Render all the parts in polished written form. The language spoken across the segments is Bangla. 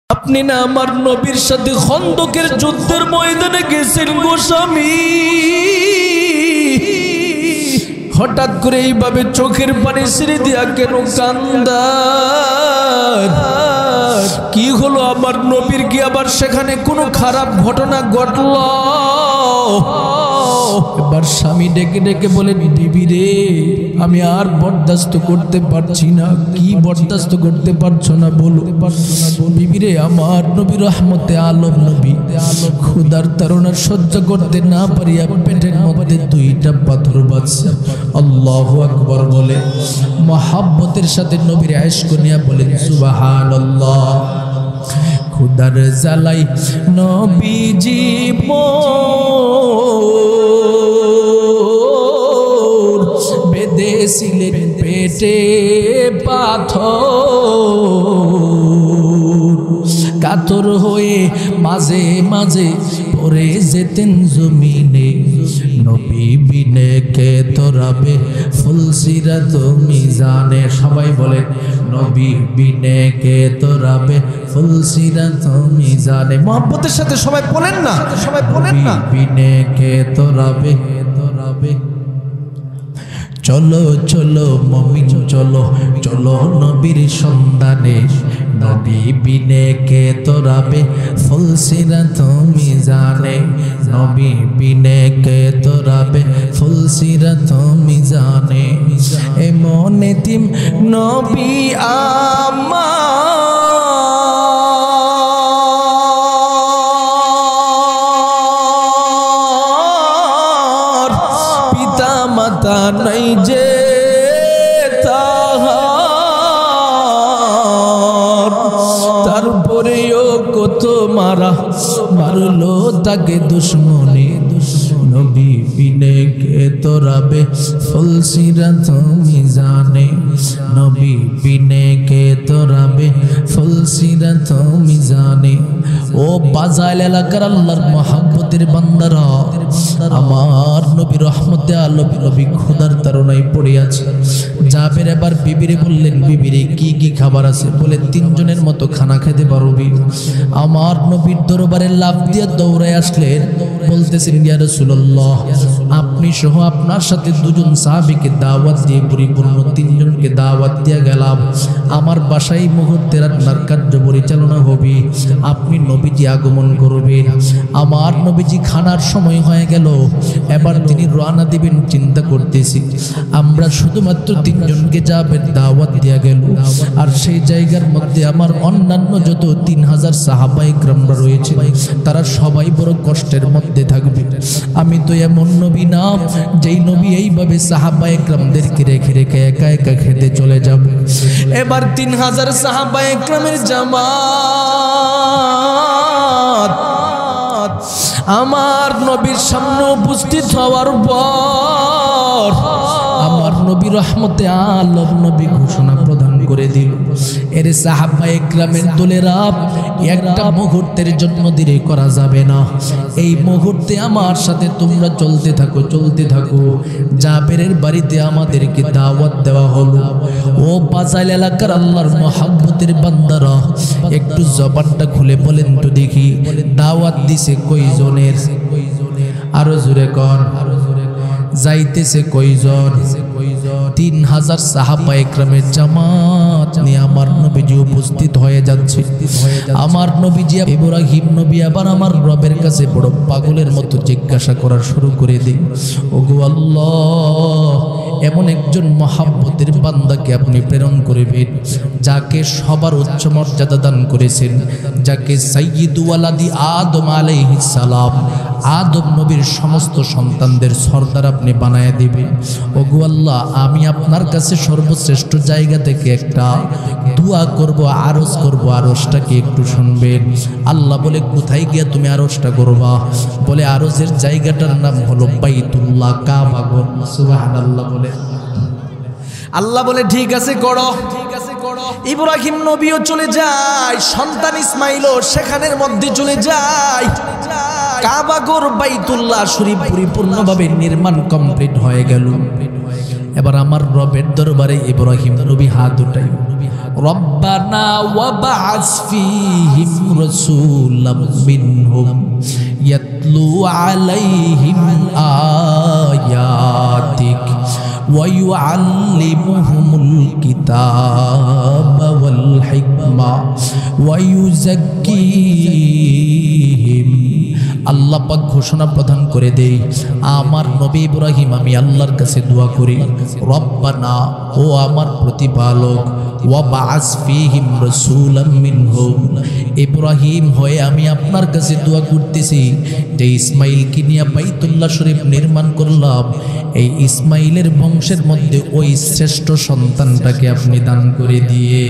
আপনি না আমার নবীর সাথে খন্দকের যুদ্ধের ময়দানে গেছেন গো স্বামী। হঠাৎ করে এইভাবে চোখের পানি ছেড়ে দিয়া কেন কান্দার? কি হলো আমার নবীর? কি আবার সেখানে কোনো খারাপ ঘটনা ঘটল? এবার স্বামী ডেকে ডেকে বলেন, বিবি রে, আমি আর বরদাস্ত করতে পারছি না। কি বরদাস্ত করতে পারছো না বলো? বিবি রে, আমার নবী রহমতে আলম নবী ক্ষুধার তাড়না সহ্য করতে না পারিয়া পেটের মধ্যে দুইটা পাথর বাজছে। আল্লাহু আকবার বলে মহাব্বতের সাথে নবীর ইশক নিয়া বলেন সুবহানাল্লাহ। ক্ষুধার জ্বালাই নবীজি মোর বেঁধেছিলেন পেটে পাথর, কাতর হয়ে মাঝে মাঝে পড়ে যেতেন জমিনে। নবী বিনে কে তোরাবে ফুলসিরাত মিজানে। সবাই বলেন, নবী বিনে কে তোরাবে ফুলসিরাত মিজানে। মহব্বতের সাথে সবাই বলেন না, সবাই বলেন না, বিনে কে তোরাবে। চলো চলো মুমিন চলো, চলো নবীর সন্ধানে। নবী বিনে কে তোরাবে ফুলসিরাত মিজানে। নবী বিনে কে তোরাবে ফুলসিরাত মিজানে। এমন এতিম নবী আমার, পিতা মাতা নাই যে তাহার, তারপরেও কত মারলো তাকে দুশ্মনে। নবী বিনে কে তোরাবে ফুলসিরাত মিজানে। নবী বিনে কে তোরাবে ফুলসিরাত মিজানে। ও বাজাইল এলাকার আল্লাহর মহব্বতের বান্দারা, আমার নবী রহমতে আলম নবী ক্ষুধার তাড়নায় পড়ে আছে। জাবের এবার বিবিরে বললেন, বিবিরে কি কি খাবার আছে? বলে, 3 জনের মতো খানা খেতে পারবি। আমার নবীর দরবারে লাফ দিয়ে দৌড়ায় আসলেন, বলতেছেন, ইয়া রাসূলুল্লাহ, আপনি সহ আপনার সাথে 2 জন সাহাবীকে দাওয়াত দিয়ে পরিপূর্ণ 3 জনকে দাওয়াত দিয়ে গেলাম। আমার বাসায় মুহূর্তে রান্নার কার্য পরিচালনা হবে, আপনি নবীজি আগমন করবেন। আমার নবীজি খানার সময় হয়ে গেল, এবার তিনি রওনা দিবেন। চিন্তা করতেছি, আমরা শুধুমাত্র 3 জনকে যাবেন দাওয়াত দিয়া গেল, আর সেই জায়গার মধ্যে আমার অন্যান্য যত 3000 সাহাবায়ে কেরামরা রয়েছে, তারা সবাই বড় কষ্টের মধ্যে থাকবে। আমি তো এমন নবী না যেই নবী এইভাবে সাহাবায়ে কেরামদেরকে রেখে রেখে একা একা খেতে চলে যাব। এবার 3000 সাহাবায়ে কেরামের জামাত আমার নবীর সামনে উপস্থিত হওয়ার পর আমার নবী রহমতে আলম নবী ঘোষণা প্রদান করে দিল, এর সাহাবায়ে কেরামের দলেরা, একটা মুহূর্তের জন্য দেরি করা যাবে না। এই মুহূর্তে আমার সাথে তোমরা চলতে থাকো, চলতে থাকো। জাবেরের বাড়িতে আমাদেরকে দাওয়াত দেওয়া হলো। ও বাজাইল এলাকার আল্লাহর মহব্বতের বান্দারা, একটু জবানটা খুলে বলেন তো দেখি, দাওয়াত দিছে কয়জনের? আরো জোরে কর। যাইতেছে কয়জন? 3000 সাহাবায়ে কেরামের জামাত নিয়ে আমার নবীজি উপস্থিত হয়ে যাচ্ছে। আমার নবীজি ইব্রাহিম নবী আবার আমার রবের কাছে বড় পাগলের মতো জিজ্ঞাসা করা শুরু করে দেয়, ওগো আল্লাহ, এমন একজন মহাব্বতের বান্দাকে আপনি প্রেরণ করবেন, যাকে সবার উচ্চ মর্যাদা দান করেছেন, যাকে সাইয়্যিদু ওয়ালাদি আদম আলাইহিস সালাম, আদম নবীর সমস্ত সন্তানদের সর্দার আপনি বানায় দিবেন। ওগো আল্লাহ, আমি আপনার কাছে সর্বশ্রেষ্ঠ জায়গা থেকে একটা দোয়া করব, আরজ করব, আরজটাকে একটু শুনবেন। আল্লাহ বলে, কোথায় গিয়া তুমি আরজটা করবা? বলে, আরজের জায়গাটার নাম হলো বাইতুল্লাহ, কাবা ঘর। সুবহানাল্লাহ বলে। আল্লাহ বলে, ঠিক আছে করো। ইব্রাহিম নবীও চলে যায়, সন্তান ইসমাইলও সেখানের মধ্যে চলে যায়। কাবা ঘর বাইতুল্লাহ শরীফ পরিপূর্ণভাবে নির্মাণ কমপ্লিট হয়ে গেল। এবার আমার রবের দরবারে ইব্রাহিম নবী হাত উঠাই, রব্বানা ওয়াবআস ফীহিম রাসূলাম মিনহুম ইয়াতলু আলাইহিম আয়াতিক ওয়া ইউআল্লিমুহুমুল কিতাবা ওয়াল হিকমা ওয়া ইউযাক্কিহিম। আল্লাহ পাক ঘোষণা প্রদান করে দেই, আমার নবী ইব্রাহিম আমি আল্লাহর কাছে দোয়া করি, রব্বানা ও আমার প্রতিপালক, ওয়াবআস ফীহিম রাসূলাম মিনহুম, ইব্রাহিম হয়ে আমি আপনার কাছে দোয়া করতেছি যে ইসমাইলকে নিয়ে বাইতুল্লাহ শরীফ নির্মাণ করলাম, এই ইসমাইলের বংশের মধ্যে ওই শ্রেষ্ঠ সন্তানটাকে আপনি দান করে দিয়ে।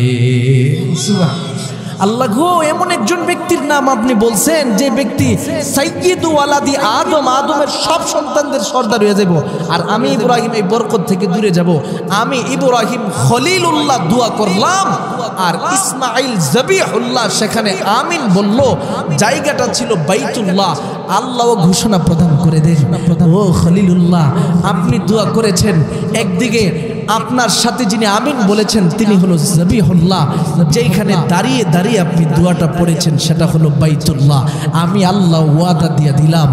আল্লাহ গো, এমন একজন ব্যক্তির নাম আপনি বলছেন যে ব্যক্তি সাইয়্যিদু ওয়ালাদি আদম, আদমের সব সন্তানদের সর্দার হয়ে যাব, আর আমি ইব্রাহিম এই বরকত থেকে দূরে যাব। আমি ইব্রাহিম খলিলুল্লাহ দোয়া করলাম আর ইসমাইল জবিহুল্লাহ সেখানে আমিন বলল, জায়গাটা ছিল বাইতুল্লাহ। আল্লাহ ঘোষণা প্রদান করে দেন, ও খলিলুল্লাহ আপনি দোয়া করেছেন, একদিকে আপনার সাথে যিনি আমিন বলেছেন তিনি হলো জবিহুল্লাহ, যেখানে দাঁড়িয়ে দাঁড়িয়ে আপনি দোয়াটা পড়েছেন সেটা হলো বাইতুল্লাহ। আমি আল্লাহ ওয়াদা দিয়ে দিলাম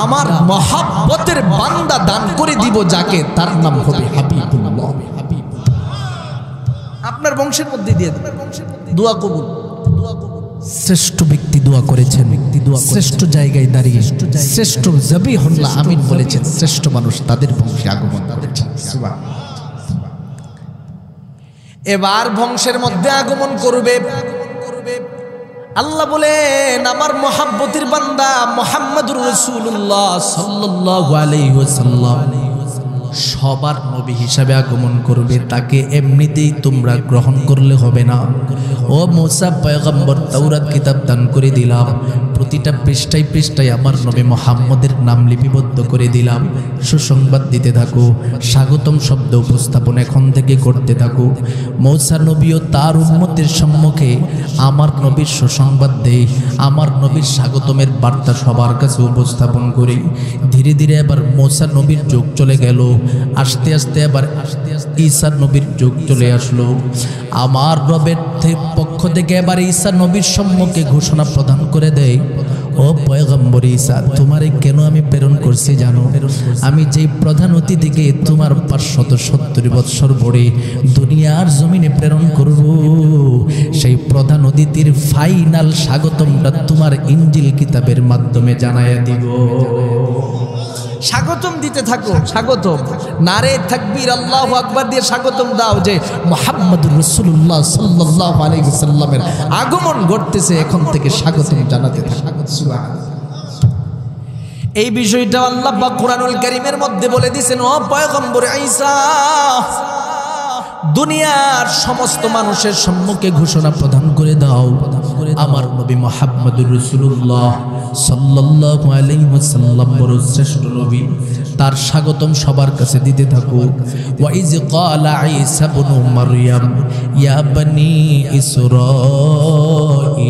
আমার মহাব্বতের বান্দা দান করে দিব যাকে, তার নাম হবে হাবিবুল্লাহ। আপনার বংশের মধ্যে দিয়ে দিবেন, দোয়া কবুল। শ্রেষ্ঠ ব্যক্তি দোয়া করেছেন, শ্রেষ্ঠ জায়গায় দাঁড়িয়ে শ্রেষ্ঠ জবিহুল্লাহ আমিন বলেছেন, শ্রেষ্ঠ মানুষ তাদের বংশে আগমন করেছেন। এবার বংশের মধ্যে আগমন করবে আল্লাহ বলেন আমার মহাব্বতের বান্দা মুহাম্মদুর রাসূলুল্লাহ সাল্লাল্লাহু আলাইহি ওয়াসাল্লাম সবার নবী হিসাবে আগমন করবে। তাকে এমনিতেই তোমরা গ্রহণ করলে হবে না। ও মুসা পয়গম্বর তাওরাত কিতাব দান করে দিলাম, প্রতিটা পৃষ্ঠায় পৃষ্ঠায় আমার নবী মুহাম্মদের নাম লিপিবদ্ধ করে দিলাম। সুসংবাদ দিতে থাকো, স্বাগতম শব্দ উপস্থাপন এখন থেকে করতে থাকো। মুসা নবীও তার উম্মতের সম্মুখে আমার নবীর সুসংবাদ দেয়, আমার নবীর স্বাগতমের বার্তা সবার কাছে উপস্থাপন করে। ধীরে ধীরে এবার মুসা নবীর যুগ চলে গেল, আস্তে আস্তে এবার ঈসা নবীর যুগ চলে আসলো। আমার রবের পক্ষ থেকে এবার ঈসা নবীর সম্মুখে ঘোষণা প্রদান করে দেয়, ও পয়গম্বর ঈসা তোমারে কেন আমি প্রেরণ করছি জানো? আমি যেই প্রধান অতিথিকে তোমার 570 বৎসর পরে দুনিয়ার জমিনে প্রেরণ করব, সেই প্রধান অতিথির ফাইনাল স্বাগতমটা তোমার ইনজিল কিতাবের মাধ্যমে জানাইয়া দিব। স্বাগতম দিতে থাকো, স্বাগতম নারে তাকবীর আল্লাহু আকবার দিয়ে স্বাগতম দাও যে মুহাম্মদুর রাসূলুল্লাহ সাল্লাল্লাহু আলাইহি ওয়াসাল্লামের আগমন ঘটতেছে, এখন থেকে স্বাগতম জানাতে থাকো। সুবহানাল্লাহ। এই বিষয়টা আল্লাহ পাক কুরআনুল কারীমের মধ্যে বলে দিয়েছেন, ও পয়গম্বর ঈসা দুনিয়ার সমস্ত মানুষের সম্মুখে ঘোষণা প্রদান করে দাও আমার নবী মুহাম্মদুর রাসূলুল্লাহ সাল্লাল্লাহু আলাইহি ওয়াসাল্লাম বড় শ্রেষ্ঠ নবী, তার স্বাগতম সবার কাছে দিতে থাকো। ওয়া ইয ক্বালা ঈসা ইবনু মারইয়াম ইয়া বনি ইসরাঈল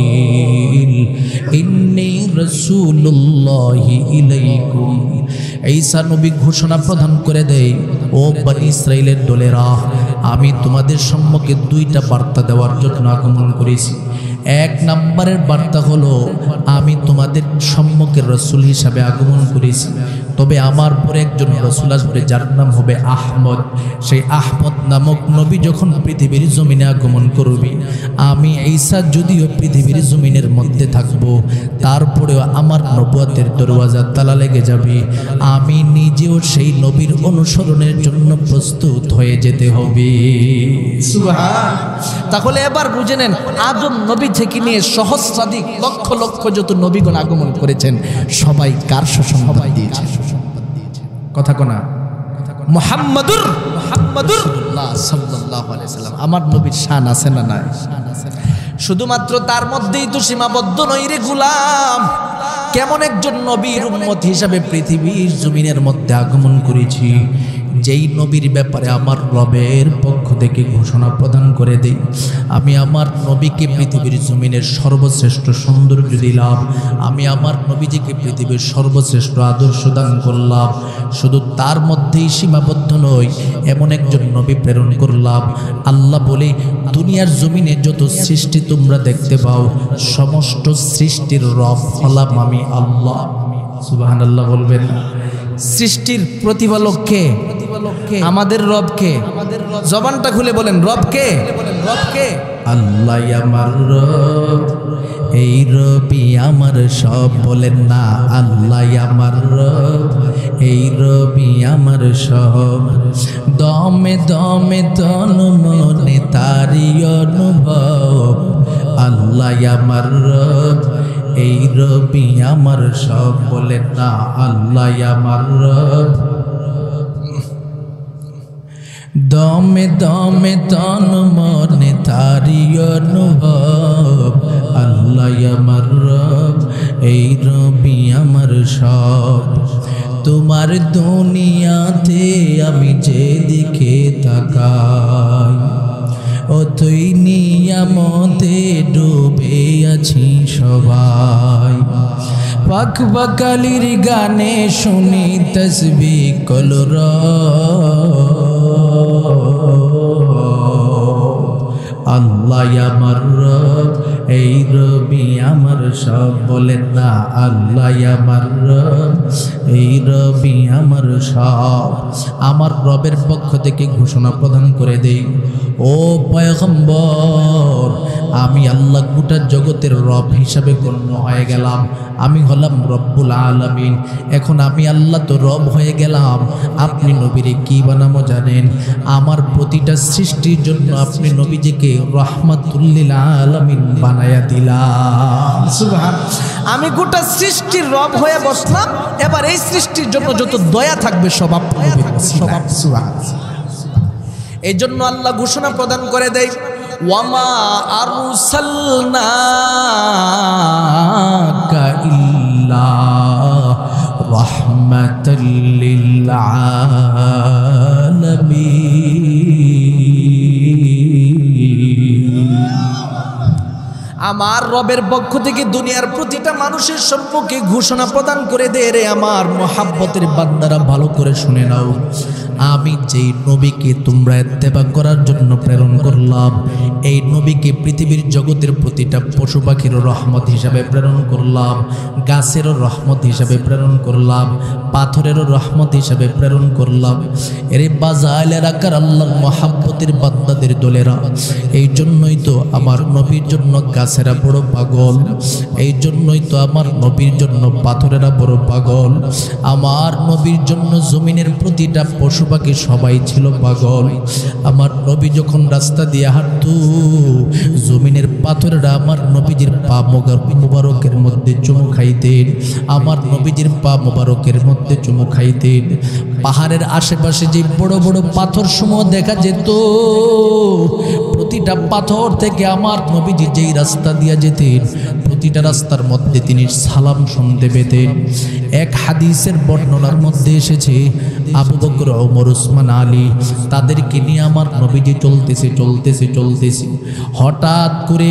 ইন্নী রাসূলুল্লাহি ইলাইকুম। ঈসা নবী ঘোষণা প্রদান করে দেয়, ও বনি ইসরাইলের দলেরা আমি তোমাদের সম্মুখে দুইটা বার্তা দেওয়ার জন্য আগমন করেছি। এক নম্বরের বার্তা হলো আমি তোমাদের সম্মুখে রাসূল হিসাবে আগমন করেছি, তবে আমার পরে একজন রাসূল আসবে যার নাম হবে আহমদ। সেই আহমদ নামক নবী যখন পৃথিবীর জমিনে আগমন করবে, আমি ঈসা যদিও পৃথিবীর জমিনের মধ্যে থাকব, তারপরেও আমার নবুয়তের দরওয়াজা তালা লেগে যাবে। আমি নিজেও সেই নবীর অনুসরণের জন্য প্রস্তুত হয়ে যেতে হবে। সুবহানাল্লাহ। তাহলে এবার বুঝে নেন, আদম নবী থেকে নিয়ে সহস্রাধিক লক্ষ লক্ষ যত নবীগণ আগমন করেছেন সবাই কার সুসংবাদ দিয়েছেন? কথা কোনা মুহাম্মাদুর রাসূলুল্লাহ সাল্লাল্লাহু আলাইহি ওয়াসাল্লাম আমার নবীর শান আছে না নাই? শুধুমাত্র তার মধ্যেই তো সীমাবদ্ধ নই রে গোলাম। কেমন একজন নবীর উম্মত হিসাবে পৃথিবীর জমিনের মধ্যে আগমন করেছি, যেই নবীর ব্যাপারে আমার রবের পক্ষ থেকে ঘোষণা প্রদান করে দেই, আমি আমার নবীকে পৃথিবীর জমিনের সর্বশ্রেষ্ঠ সৌন্দর্য দিলাম, আমি আমার নবীজিকে পৃথিবীর সর্বশ্রেষ্ঠ আদর্শ দান করলাম। শুধু তার মধ্যেই সীমাবদ্ধ নয়, এমন একজন নবী প্রেরণ করলাম। আল্লাহ বলে, দুনিয়ার জমিনে যত সৃষ্টি তোমরা দেখতে পাও, সমস্ত সৃষ্টির রব হলাম আমি আল্লাহ। সুবহানাল্লাহ বলবেন। সৃষ্টির প্রতিপালককে, আমাদের রবকে, জবানটা খুলে বলেন রবকে, রবকে আল্লাহ আমার রব, এই রবি আমার সব। বলেন না আল্লাহ আমার রব, এই রবি আমার সব। দমে দমে তন মনে তারি অনুভব, আল্লাহ আমার রব, এই রবি আমার সব। বলেন না আল্লাহ আমার রব। দমে দমে তন মনে তারি অনুভব, আল্লাহ আমার রব, এই রবি আমার সব। তোমার দুনিয়াতে আমি যেদিকে তাকাই, অতই নিয়ামতে ডুবে আছি সবাই। পাক বাকালির গানে শুনি তসবিহ কলর, আল্লাহ আমার রব, এই রবি আমার সব। বলেন না আল্লাহ আমার রব, এই রবি আমার সব। আমার রবের পক্ষ থেকে ঘোষণা প্রদান করে দেই, ও পয়গম্বর, আমি আল্লাহ গোটা জগতের রব হিসাবে গণ্য হয়ে গেলাম। আমি হলাম রব্বুল আলামিন। এখন আমি আল্লাহ তো রব হয়ে গেলাম, আপনি নবীরে কি বানাবো জানেন? আমার প্রতিটা সৃষ্টির জন্য আপনি নবীজিকে রহমাতুল্লিল আলামিন বানায়া দিলাম। সুবহানাল্লাহ। আমি গোটা সৃষ্টির রব হয়ে বসলাম, এবার এই সৃষ্টির জন্য যত দয়া থাকবে সব আপনি নবীর ওসিলায়। সুবহানাল্লাহ। এই জন্য আল্লাহ ঘোষণা প্রদান করে দেয়, ওয়ামা আরসালনাকা ইল্লা রাহমাতাল লিল আলামিন। আমার রবের পক্ষ থেকে দুনিয়ার প্রতিটা মানুষের সম্মুখে ঘোষণা প্রদান করে দে, রে আমার মহাব্বতের বান্দারা ভালো করে শুনে নাও, আমি যেই নবীকে তোমরা ইত্তেবা করার জন্য প্রেরণ করলাম, এই নবীকে পৃথিবীর জগতের প্রতিটা পশু পাখিরও রহমত হিসাবে প্রেরণ করলাম, গাছেরও রহমত হিসাবে প্রেরণ করলাম, পাথরেরও রহমত হিসাবে প্রেরণ করলাম। এরে বাজাইল এলাকার আল্লাহর মহাব্বতের বান্দাদের দলেরা, এই জন্যই তো আমার নবীর জন্য গাছেরা বড় পাগল, এই জন্যই তো আমার নবীর জন্য পাথরেরা বড় পাগল, আমার নবীর জন্য জমিনের প্রতিটা পশু পাখি সবাই ছিল পাগল। আমার নবী যখন রাস্তা দিয়ে হাঁটতো, জমিনের পাথরেরা আমার নবীজির পা মুবারকের মধ্যে চুমু খাইতেন, আমার নবীজির পা মুবারকের মধ্যে চুমু খাইতেন। পাহাড়ের আশেপাশে যে বড় বড় পাথর সমূহ দেখা যেত, প্রতিটা পাথর থেকে আমার নবীজি যেই রাস্তা দিয়ে যেতেন, প্রতিটা রাস্তার মধ্যে তিনি সালাম শুনতে পেতেন। এক হাদিসের বর্ণনার মধ্যে এসেছে, আবু বকর, ওমর, উসমান, আলী তাদেরকে নিয়ে আমার নবীজি চলতেছে, হঠাৎ করে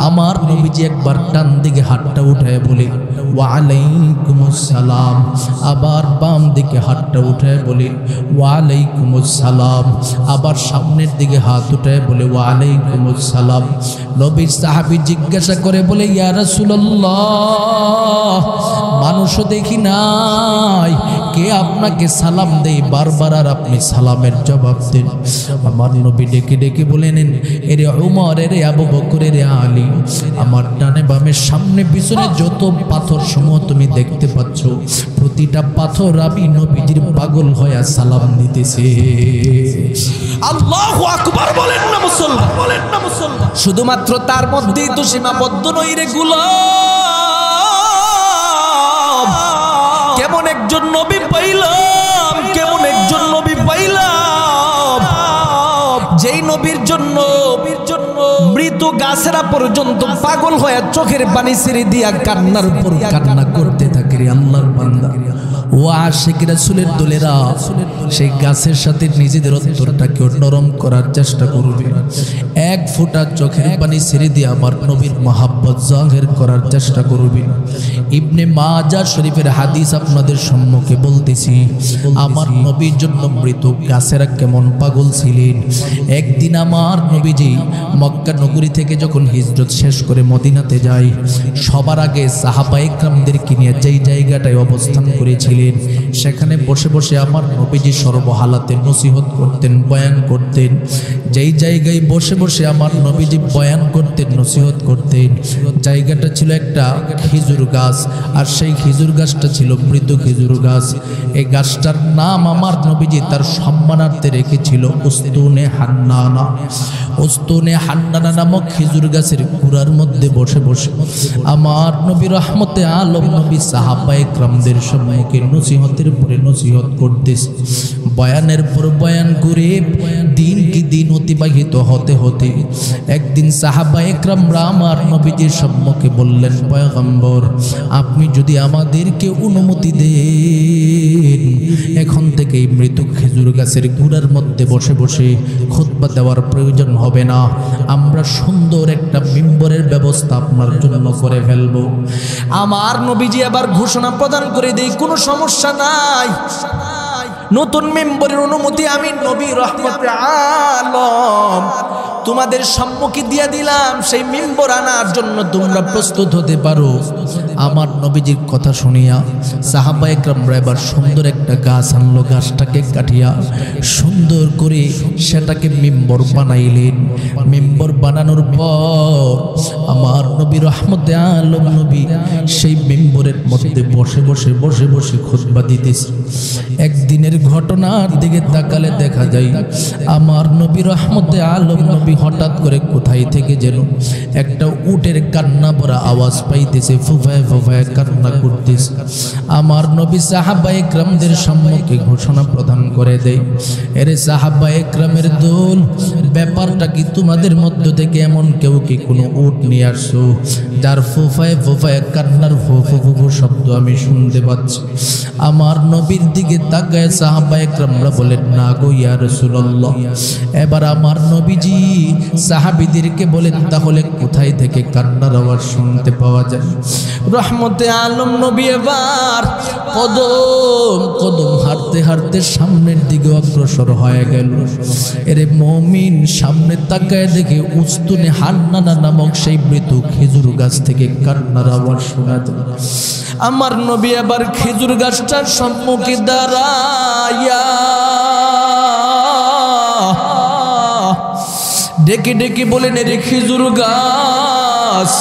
আমার নবীজি একবার ডান দিকে হাতটা উঠায় বলে ওয়ালাইকুমুস সালাম, আবার বাম দিকে হাতটা উঠায় বলে ওয়ালাইকুমুস সালাম, আবার সামনের দিকে হাত উঠায় বলে ওয়ালাইকুমুস সালাম। নবীর সাহাবী জিজ্ঞাসা করে বলে, ইয়া রাসূলুল্লাহ, মানুষও দেখি নাই, কে আপনাকে সালাম দেই বারবার আর আপনি সালামের জবাব দেন? আমার নবী ডেকে ডেকে বলেন, এরে উমর, এরে আবু বকর, এরে আলী, আমার ডানে বামে সামনে পিছনে যত পাথর সমূহ তুমি দেখতে পাচ্ছ, প্রতিটা পাথর আমি নবীজির পাগল হয়ে সালাম দিতেছে। আল্লাহু আকবার বলেন না মুসলমান, বলেন না মুসলমান। শুধুমাত্র তার মধ্যেই তো সীমাবদ্ধ নই রে গোলাম। কেমন একজন নবী পাইলাম, কেমন একজন নবী পাইলাম, যেই নবীর জন্য মৃত গাছ গাছেরা পর্যন্ত পাগল হয়ে চোখের পানি ছেড়ে দিয়া কান্নার পর কান্না করতে থাকে রে আল্লাহর বান্দা। ও আশিক রাসূলের দলেরা সেই গাছের সাথে নিজেদের অন্তরটাকে নরম করার চেষ্টা করবে, এক ফোঁটা চোখের পানি ছেড়ে দিয়ে আমার নবীর মহাব্বত জাহির করার চেষ্টা করবে। ইবনে মাজাহ শরীফের হাদিস আপনাদের সম্মুখে বলতেছি, আমার নবীর জন্য মৃত গাছেরা কেমন পাগল ছিলেন। একদিন আমার নবীজি মক্কা নগরী থেকে যখন হিজরত শেষ করে মদিনাতে যায়, সবার আগে সাহাবায়ে কেরামদেরকে নিয়ে যেই জায়গাটায় অবস্থান করেছিলেন সেখানে বসে বসে আমার নবীজি সর্বহালাতে নসিহত করতেন, বয়ান করতেন। যেই জায়গায় বসে বসে আমার নবীজি বয়ান করতেন, নসিহত করতেন, জায়গাটা ছিল একটা খেজুর গাছ, আর সেই খেজুর গাছটা ছিল মৃত খেজুর গাছ। এই গাছটার নাম আমার নবীজি তার সম্মানার্থে রেখেছিল উস্তুনে হান্নানা। উস্তুনে হান্নানা নামক খেজুর গাছের গুড়ার মধ্যে বসে বসে আমার নবী রহমতে আলম নবী সাহাবায়ে কেরামদের সম্মুখে নসিহতের পরে নসিহত করতেছে। বয়ানের পর বয়ান করে দিন কি দিন অতিবাহিত হতে হতে একদিন সাহাবায়ে কেরামরা আমার নবীজির সম্মুখে বললেন, পয়গম্বর আপনি যদি আমাদেরকে অনুমতি দেন, এখন থেকে মৃত খেজুর গাছের গুড়ার মধ্যে বসে বসে খুতবা দেওয়ার প্রয়োজন হবে না, আমরা সুন্দর একটা মিম্বরের ব্যবস্থা আপনার জন্য করে ফেলব। আমার নবীজি আবার ঘোষণা প্রদান করে দেই, কোনো সমস্যা নাই, নতুন মেম্বরের অনুমতি আমি নবী রহমতে আলম তোমাদের সম্মুখে দিয়ে দিলাম, সেই মেম্বর আনার জন্য তোমরা প্রস্তুত হতে পারো। আমার নবীজির কথা শুনিয়া সাহাবায়ে কেরামরা এবার সুন্দর একটা গাছ আনলো, গাছটাকে কাটিয়া সুন্দর করে সেটাকে মেম্বর বানাইলেন। মেম্বর বানানোর পর আমার নবী রহমতে আলম নবী সেই মেম্বরের মধ্যে বসে বসে বসে বসে খুতবা দিতেছে। একদিনের ঘটনার দিকে তাকালে দেখা যায় আমার নবী রহমতে আলম নবী হঠাৎ করে কোথায় থেকে যেন একটা উটের কান্না ভরা আওয়াজ পাইতেছে, ফুফায় ফুফায় কান্না করতেছে। আমার নবী সাহাবায়ে কেরামদের সম্মুখে ঘোষণা প্রদান করে দেয়, এরে সাহাবায়ে কেরামের দল, ব্যাপারটা কি তোমাদের মধ্য থেকে এমন কেউ কি কোনো উট নিয়ে আসছো যার ফুফায় ফুফায় কান্নার ফু ফু ফু শব্দ আমি শুনতে পাচ্ছি? আমার নবীর দিকে তাকায় সাহাবায়ে কেরামরা বলেন, না গো ইয়া রাসূলুল্লাহ। এবার আমার নবীজি সাহাবীদেরকে বলেন, তাহলে কোথায় থেকে কান্নার আওয়াজ শুনতে পাওয়া যায়? রহমতে আলম নবী এবার কদম কদম হাঁটতে হাঁটতে সামনের দিকে অগ্রসর হয়ে গেল। এরে মুমিন, সামনে তাকায় দেখে উস্তুনে হান্নানা নামক সেই মৃত খেজুর গাছ থেকে কান্নার আওয়াজ শোনা যায়। আমার নবী আবার খেজুর গাছটার সম্মুখে দাঁড়াইয়া ডেকে ডেকে বলেন, এরে খেজুর গাছ,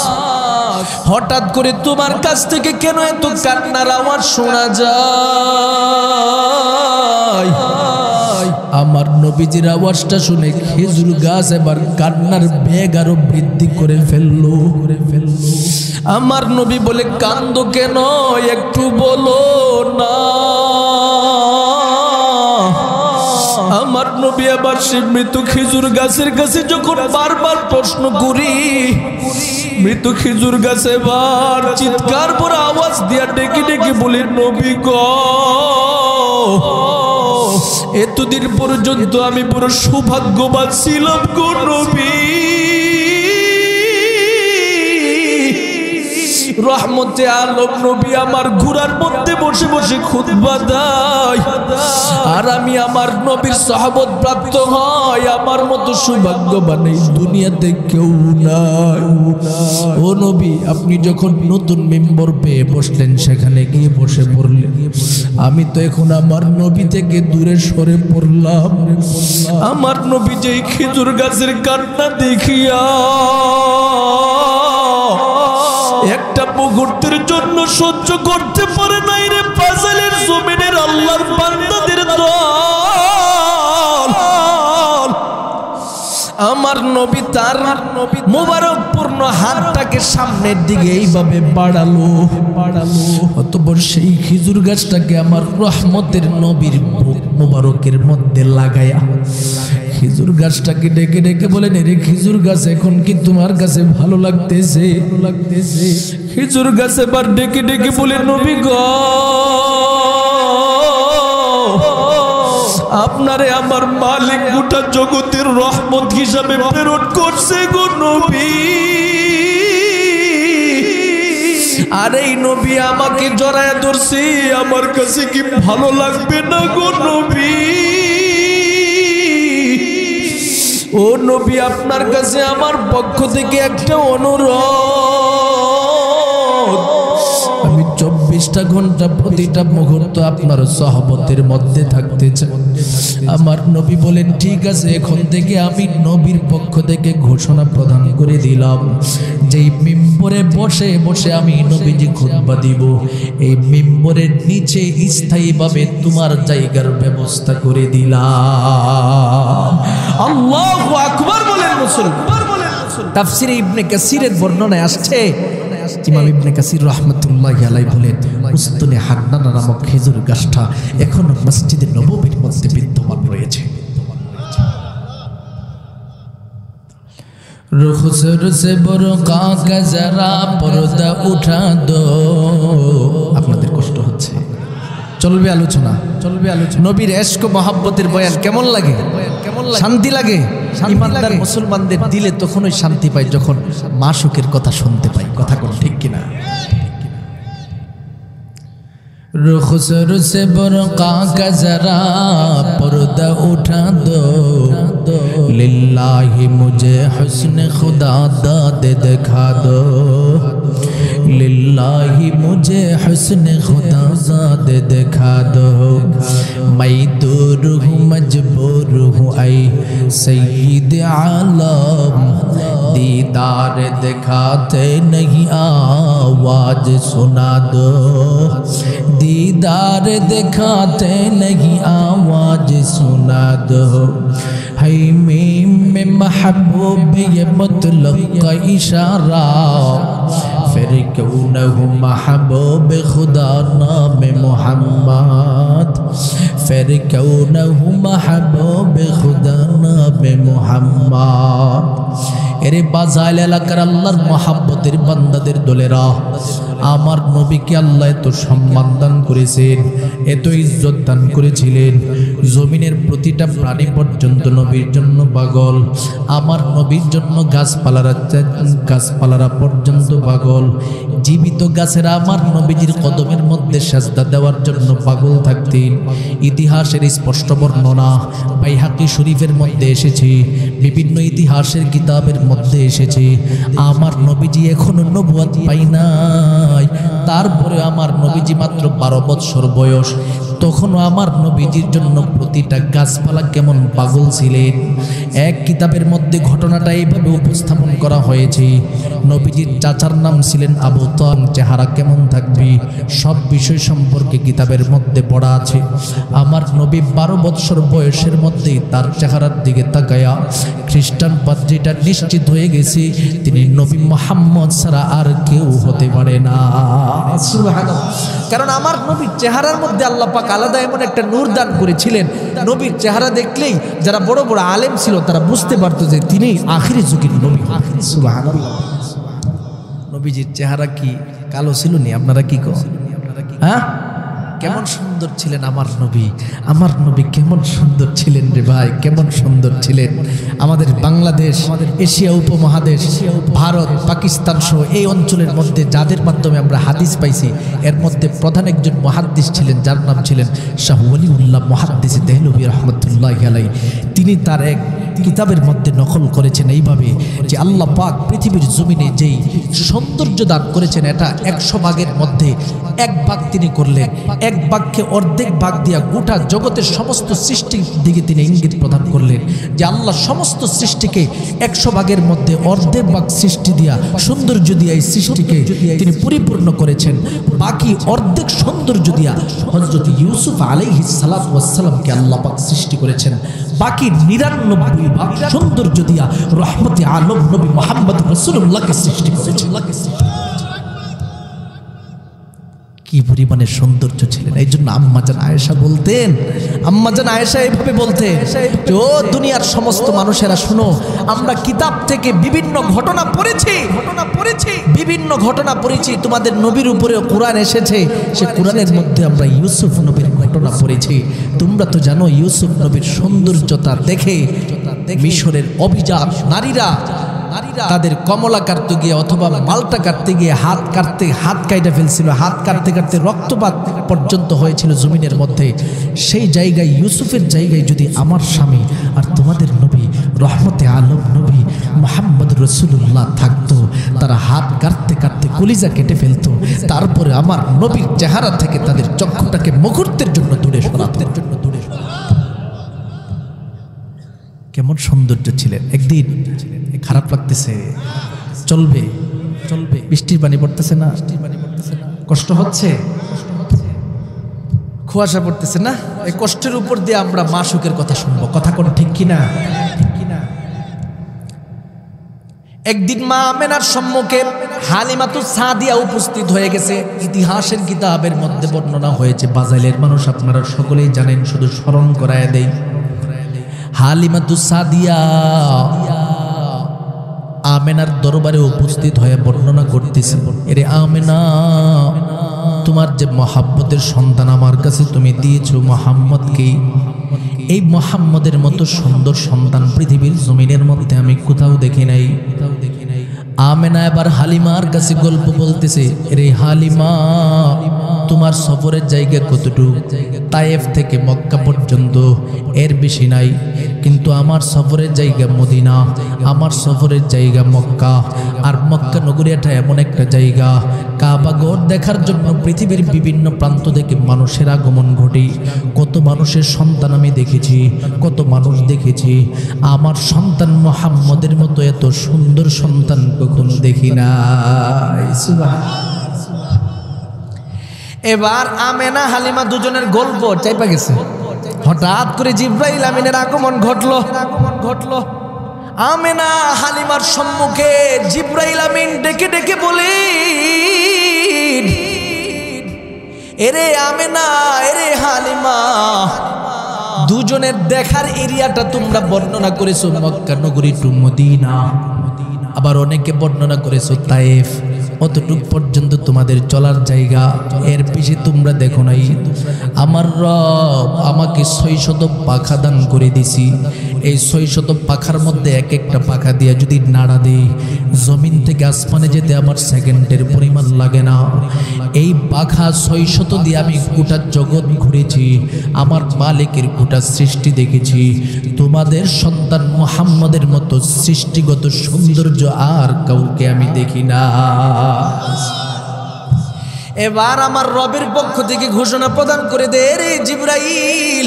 হঠাৎ করে তোমার কাছ থেকে কেন এত কান্নার আওয়াজ শোনা যায়? আমার নবীজির আওয়াজটা শুনে খেজুর গাছ এবার কান্নার বেগ আরো বৃদ্ধি করে ফেললো। আমার নবী বলে, কান্দো কেন, একটু বলো না। আমার নবী আবার সে মৃত খেজুর গাছের কাছে যখন বারবার প্রশ্ন করি, মৃত খেজুর গাছ এবার চিৎকার করে আওয়াজ দিয়া ডেকে ডেকে বলে, নবী গো, এতদিন পর্যন্ত আমি বড় সৌভাগ্যবান ছিলাম গো নবী। রহমতে আলম নবী আমার ঘোড়ার মধ্যে বসে বসে খুতবা দেয়, আর আমি আমার নবীর সহবত প্রাপ্ত হয়, আমার মতো সৌভাগ্যবান এই দুনিয়াতে কেউ নাই। ও নবী, আপনি যখন নতুন মেম্বর পেয়ে বসলেন সেখানে গিয়ে বসে পড়লেন, আমি তো এখন আমার নবী থেকে দূরে সরে পড়লাম। আমার নবী যেই খেজুর গাছের কান্না দেখিয়া একটা মুহূর্তের জন্য সহ্য করতে পারে নাই রে ফাজালের জমিনের আল্লাহর বান্দাদের দল। আমার নবী তার মুবারকপূর্ণ হাতটাকে সামনের দিকে এইভাবে বাড়ালো, অতঃপর সেই খেজুর গাছটাকে আমার রহমতের নবীর মুবারকের মধ্যে লাগায়া খেজুর গাছটাকে ডেকে ডেকে বলেন, এরে খেজুর গাছ এখন কি তোমার কাছে ভালো লাগতেছে? খেজুর গাছ এবার ডেকে ডেকে বলে, নবী গো, আপনারে আমার মালিক গোটা জগতের রহমত হিসাবে প্রেরণ করছে গো নবী। আর এই নবী আমাকে জড়ায় ধরছে, আমার কাছে কি ভালো লাগবে না গো নবী? ও নবী, আপনার কাছে আমার পক্ষ থেকে একটা অনুরোধ, আমি 24টা ঘন্টা প্রতিটা মুহূর্ত আপনার সহবতের মধ্যে থাকতে চাই। আমার নবী বলেন, ঠিক আছে, এখন থেকে আমি নবীর পক্ষ থেকে ঘোষণা প্রদান করে দিলাম, যেই মিম্বরে বসে বসে আমি নবীজি খুতবা দিব, এই মিম্বরের নিচে স্থায়ীভাবে তোমার জায়গার ব্যবস্থা করে দিলাম। আল্লাহু আকবার বলেন মুসলমান। তাফসীরে ইবনে কাসিরের বর্ণনায় আসছে, ইমাম ইবনে কাসির রাহমাতুল্লাহি আলাইহি বলেন, উস্তুনে হান্নানা নামক খেজুর গাছটা এখনো মসজিদে নববীর মধ্যে বিদ্যমান রয়েছে। রুখসর সে বরকা কা জরা পর্দা উঠা দো। আপনাদের কষ্ট হচ্ছে, চলবে আলোচনা, চলবে আলোচনা। নবীর ইশক মহব্বতের বয়ান কেমন লাগে? শান্তি লাগে? ইমানদার মুসলমানদের দিলে তখনই শান্তি পায় যখন মাশুকের কথা শুনতে পাই। কথা কোন ঠিক কিনা? रुखसर से बरक़ा का जरा पर्दा उठा दो, लिल्लाहि मुझे हुस्न खुदा दाद दिखा दो, लिल्लाहि मुझे हुस्न खुदा दाद दिखा दो। मैं दूर हूँ मजबूर हूँ ऐ सय्यद आलम, दीदार दिखाते नहीं आवाज सुना दो, दीदार दिखाते नहीं आवाज सुना दो। है मीम में महबूब ये मतलब का इशारा, फिर क्यों न हो महबूब खुदा नाम मोहम्मद, फिर क्यों न हो महबूब खुदा नाम मोहम्मद। এরে বাজাইল এলাকার আল্লাহর মহাব্বতের বান্দাদের দলেরা, আমার নবীকে আল্লাহ এত সম্মান দান করেছেন, এত ইজ্জত দান করেছিলেন, জমিনের প্রতিটা প্রাণী পর্যন্ত নবীর জন্য পাগল, আমার নবীর জন্য গাছপালারা পর্যন্ত পাগল, জীবিত গাছেরা আমার নবীজির কদমের মধ্যে সাজদা দেওয়ার জন্য পাগল থাকতেন। ইতিহাসের স্পষ্ট বর্ণনা বাইহাকি শরীফের মধ্যে এসেছে, বিভিন্ন ইতিহাসের কিতাবের মধ্যে এসেছে, আমার নবীজি এখনো নবুয়ত পাই নাই, তারপরে আমার নবীজি মাত্র 12 বছর বয়স, তখনও আমার নবীজির জন্য প্রতিটা গাছপালা কেমন পাগল ছিলেন। এক কিতাবের মধ্যে ঘটনাটা এইভাবে উপস্থাপন করা হয়েছে, নবীজির চাচার নাম ছিলেন আবু তাম, চেহারা কেমন থাকবে সব বিষয় সম্পর্কে কিতাবের মধ্যে পড়া আছে। আমার নবী 12 বছর বয়সের মধ্যেই তার চেহারার দিকে তাকায়া খ্রিস্টান পাদ্রীটা নিশ্চিত হয়ে গেছে তিনি নবী মুহাম্মদ ছাড়া আর কেউ হতে পারে না। সুবহানাল্লাহ। কারণ আমার নবীর চেহারার মধ্যে আল্লাহ পাক আলাদা এমন একটা নূর দান করেছিলেন, নবীর চেহারা দেখলেই যারা বড় বড় আলেম ছিল তারা বুঝতে পারতো যে তিনি আখিরি যুগের নবী। সুবহানাল্লাহ। নবীজির চেহারা কি কালো ছিল নি? আপনারা কি করেন? হ্যাঁ, কেমন সুন্দর ছিলেন আমার নবী, আমার নবী কেমন সুন্দর ছিলেন রে ভাই, কেমন সুন্দর ছিলেন। আমাদের বাংলাদেশ, এশিয়া উপমহাদেশ, ভারত, পাকিস্তান সহ এই অঞ্চলের মধ্যে যাদের মাধ্যমে আমরা হাদিস পাইছি, এর মধ্যে প্রধান একজন মুহাদ্দিস ছিলেন যার নাম ছিলেন শাহ ওয়ালিউল্লাহ মুহাদ্দিস দেহলভী রাহমাতুল্লাহি আলাইহি। তিনি তার এক কিতাবের মধ্যে নকল করেছেন এইভাবে যে আল্লাহ পাক পৃথিবীর জমিনে যেই সৌন্দর্য দান করেছেন এটা 100 ভাগের মধ্যে 1 ভাগ তিনি করলেন, 1 ভাগকে অর্ধেক ভাগ দিয়া গোটা জগতের সমস্ত সৃষ্টির দিকে তিনি ইঙ্গিত প্রদান করলেন যে আল্লাহ সমস্ত সৃষ্টিকে 100 ভাগের মধ্যে অর্ধেক ভাগ সৃষ্টি দিয়া সৌন্দর্য দিয়া এই সৃষ্টিকে তিনি পরিপূর্ণ করেছেন, বাকি অর্ধেক সৌন্দর্য দিয়া হযরত ইউসুফ আলাইহিস সালাতু ওয়াস সালামকে আল্লাহ পাক সৃষ্টি করেছেন, বাকি 99 ভাগ সৌন্দর্য দিয়া রহমতে আলম নবী মুহাম্মদ রাসূলুল্লাহকে সৃষ্টি করেছেন। কি পরিমাণে সৌন্দর্য ছিলেন। এই জন্য আম্মাজান আয়েশা বলতেন, আম্মাজান আয়েশা এইভাবে বলতেন যে ও দুনিয়ার সমস্ত মানুষেরা শুনো, আমরা কিতাব থেকে বিভিন্ন ঘটনা পড়েছি, বিভিন্ন ঘটনা পড়েছি, তোমাদের নবীর উপরে কোরআন এসেছে, সে কোরআনের মধ্যে আমরা ইউসুফ নবীর ঘটনা পড়েছি। তোমরা তো জানো ইউসুফ নবীর সৌন্দর্যতা দেখে মিশরের অভিজাত নারীরা তাদের কমলা কাটতে গিয়ে অথবা মালটা কাটতে গিয়ে হাত কাইটা ফেলছিল, হাত কাটতে কাটতে রক্তপাত পর্যন্ত হয়েছিল জমিনের মধ্যে। সেই জায়গায় ইউসুফের জায়গায় যদি আমার স্বামী আর তোমাদের নবী রহমতে আলম নবী মুহাম্মদ রাসূলুল্লাহ থাকতো, তারা হাত কাটতে কাটতে কলিজা কেটে ফেলতো, তারপরে আমার নবীর চেহারা থেকে তাদের চক্ষুটাকে মুহূর্তের জন্য দূরে সরাতের জন্য কেমন সৌন্দর্য ছিলেন। একদিন খারাপ লাগতেছে, চলবে বৃষ্টির পানি পড়তেছে না, কষ্ট হচ্ছে, কুয়াশা পড়তেছে না, এই কষ্টের উপর দিয়ে আমরা মাসুকের কথা শুনবো, কথা কোন ঠিক কিনা? একদিন মা আমেনার সম্মুখে হালিমাতুস সাদিয়া উপস্থিত হয়ে গেছে। ইতিহাসের কিতাবের মধ্যে বর্ণনা হয়েছে, বাজাইলের মানুষ আপনারা সকলেই জানেন, শুধু স্মরণ করায় দেই। হালিমাতুস সাদিয়া আমেনার দরবারে উপস্থিত হয়ে বর্ণনা করতেছে, এরে আমেনা, তোমার যে মহাব্বতের সন্তান আমার কাছে তুমি দিয়েছো মুহাম্মদকে, এই মুহাম্মদের মতো সুন্দর সন্তান পৃথিবীর জমিনের মধ্যে আমি কোথাও দেখি নাই। আমেনা এবার হালিমার কাছে গল্প বলতেছে, রে হালিমা, তোমার সফরের জায়গা কতটুকু? তায়েফ থেকে মক্কা পর্যন্ত, এর বেশি নাই, কিন্তু আমার সফরের জায়গা মদিনা, আমার সফরের জায়গা মক্কা। আর মক্কা নগরীটা এমন একটা জায়গা, কাবা ঘর দেখার জন্য পৃথিবীর বিভিন্ন প্রান্ত থেকে মানুষের আগমন ঘটে। কত মানুষের সন্তান আমি দেখেছি, কত মানুষ দেখেছি, আমার সন্তান মুহাম্মদের মতো এত সুন্দর সন্তান কখনো দেখি নাই। এবার আমেনা হালিমা দুজনের গল্প চাইপা গেছে। হঠাৎ করে জিব্রাইল আমিনের আগমন ঘটলো। আমেনা হালিমার সম্মুখে জিব্রাইল আমিন ডেকে ডেকে বলে, এরে আমেনা, এরে হালিমা, দুজনের দেখার এরিয়াটা তোমরা বর্ণনা করেছো মক্কা নগরী টু মদিনা, আবার অনেকে বর্ণনা করেছো তায়েফ, অতটুক পর্যন্ত তোমাদের চলার জায়গা, এর বেশি তোমরা দেখো নাই। আমার রব আমাকে 600 পাখা দান করে দিছি, এই 600 পাখার মধ্যে এক একটা পাখা দিয়ে যদি নাড়া দেই, জমিন থেকে আসমানে যেতে আমার সেকেন্ডের পরিমাণ লাগে না। এই পাখা 600 দিয়ে আমি গোটা জগৎ ঘুরেছি, আমার মালিকের গোটা সৃষ্টি দেখেছি। তোমাদের সন্তান মুহাম্মদের মতো সৃষ্টিগত সৌন্দর্য আর কাউকে আমি দেখি না। এবার আমার রবের পক্ষ থেকে ঘোষণা প্রদান করে দে, রে জিব্রাইল,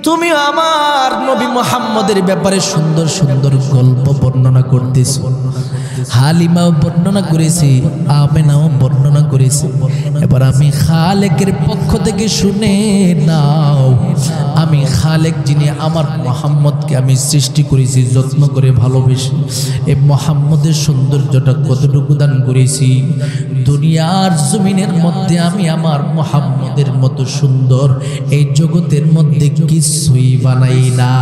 তুমি আমার নবী মুহাম্মদের ব্যাপারে সুন্দর সুন্দর গল্প বর্ণনা করতেছো। হালিমাও বর্ণনা করেছি, আমেনাও বর্ণনা করেছি। এবার আমি খালেকের পক্ষ থেকে শুনে নাও, আমি খালেক যিনি আমার মুহাম্মদকে আমি সৃষ্টি করেছি, যত্ন করে ভালোবেসে এই মুহাম্মদের সৌন্দর্যটা কতটুকু দান করেছি। দুনিয়ার জমিনের মধ্যে আমি আমার মুহাম্মদের মতো সুন্দর এই জগতের মধ্যে কিছুই বানাই না।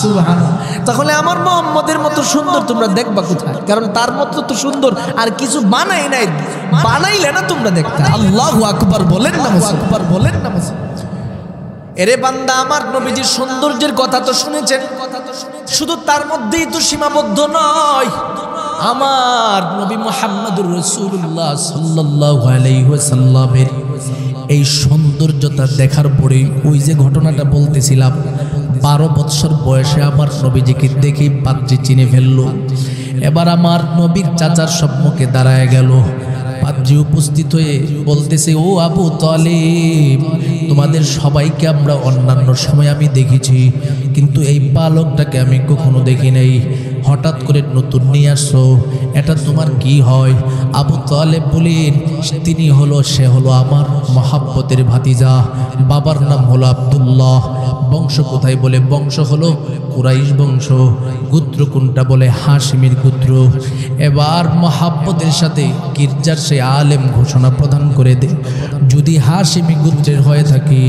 সুবহানাল্লাহ। তাহলে আমার মুহাম্মদের মতো সুন্দর তোমরা দেখবা কোথায়? কারণ তার মতো তো সুন্দর আর কিছু বানাই নাই, বানাইলে না তোমরা দেখতে। আল্লাহু আকবার বলেন না, আকবার বলেন না। এরে বান্দা, আমার নবীজির সৌন্দর্যের কথা তো শুনেছেন, শুধু তার মধ্যেই তো সীমাবদ্ধ নয়। আমার নবী মুহাম্মদুর রাসূলুল্লাহ সাল্লাল্লাহু আলাইহি ওয়াসাল্লামের এই সৌন্দর্যতা দেখার পরে, ওই যে ঘটনাটা বলতেছিলাম, 12 বৎসর বয়সে আমার নবীজিকে দেখেই পাত্রী চিনে ফেললো। এবার আমার নবীর চাচার সম্মুখে দাঁড়ায় গেল। পাত্রী উপস্থিত হয়ে বলতেছে, ও আবু তালিব, তোমাদের সবাইকে আমরা অন্যান্য সময় আমি দেখেছি, কিন্তু এই বালকটাকে আমি কখনো দেখি নাই। হঠাৎ করে নতুন নিয়ে আসছো, এটা তোমার কি হয়? আবু তালেব বলেন, সে হলো আমার মহাব্বতের ভাতিজা, বাবার নাম হলো আব্দুল্লাহ। বংশ কোথায়? বলে বংশ হলো কুরাইশ বংশ। গোত্র কোনটা? বলে হাশিমের গোত্র। এবার মহাব্বতের সাথে গির্জার সে আলেম ঘোষণা প্রদান করে দেয়, যদি হাশিমি গোত্রের হয়ে থাকে,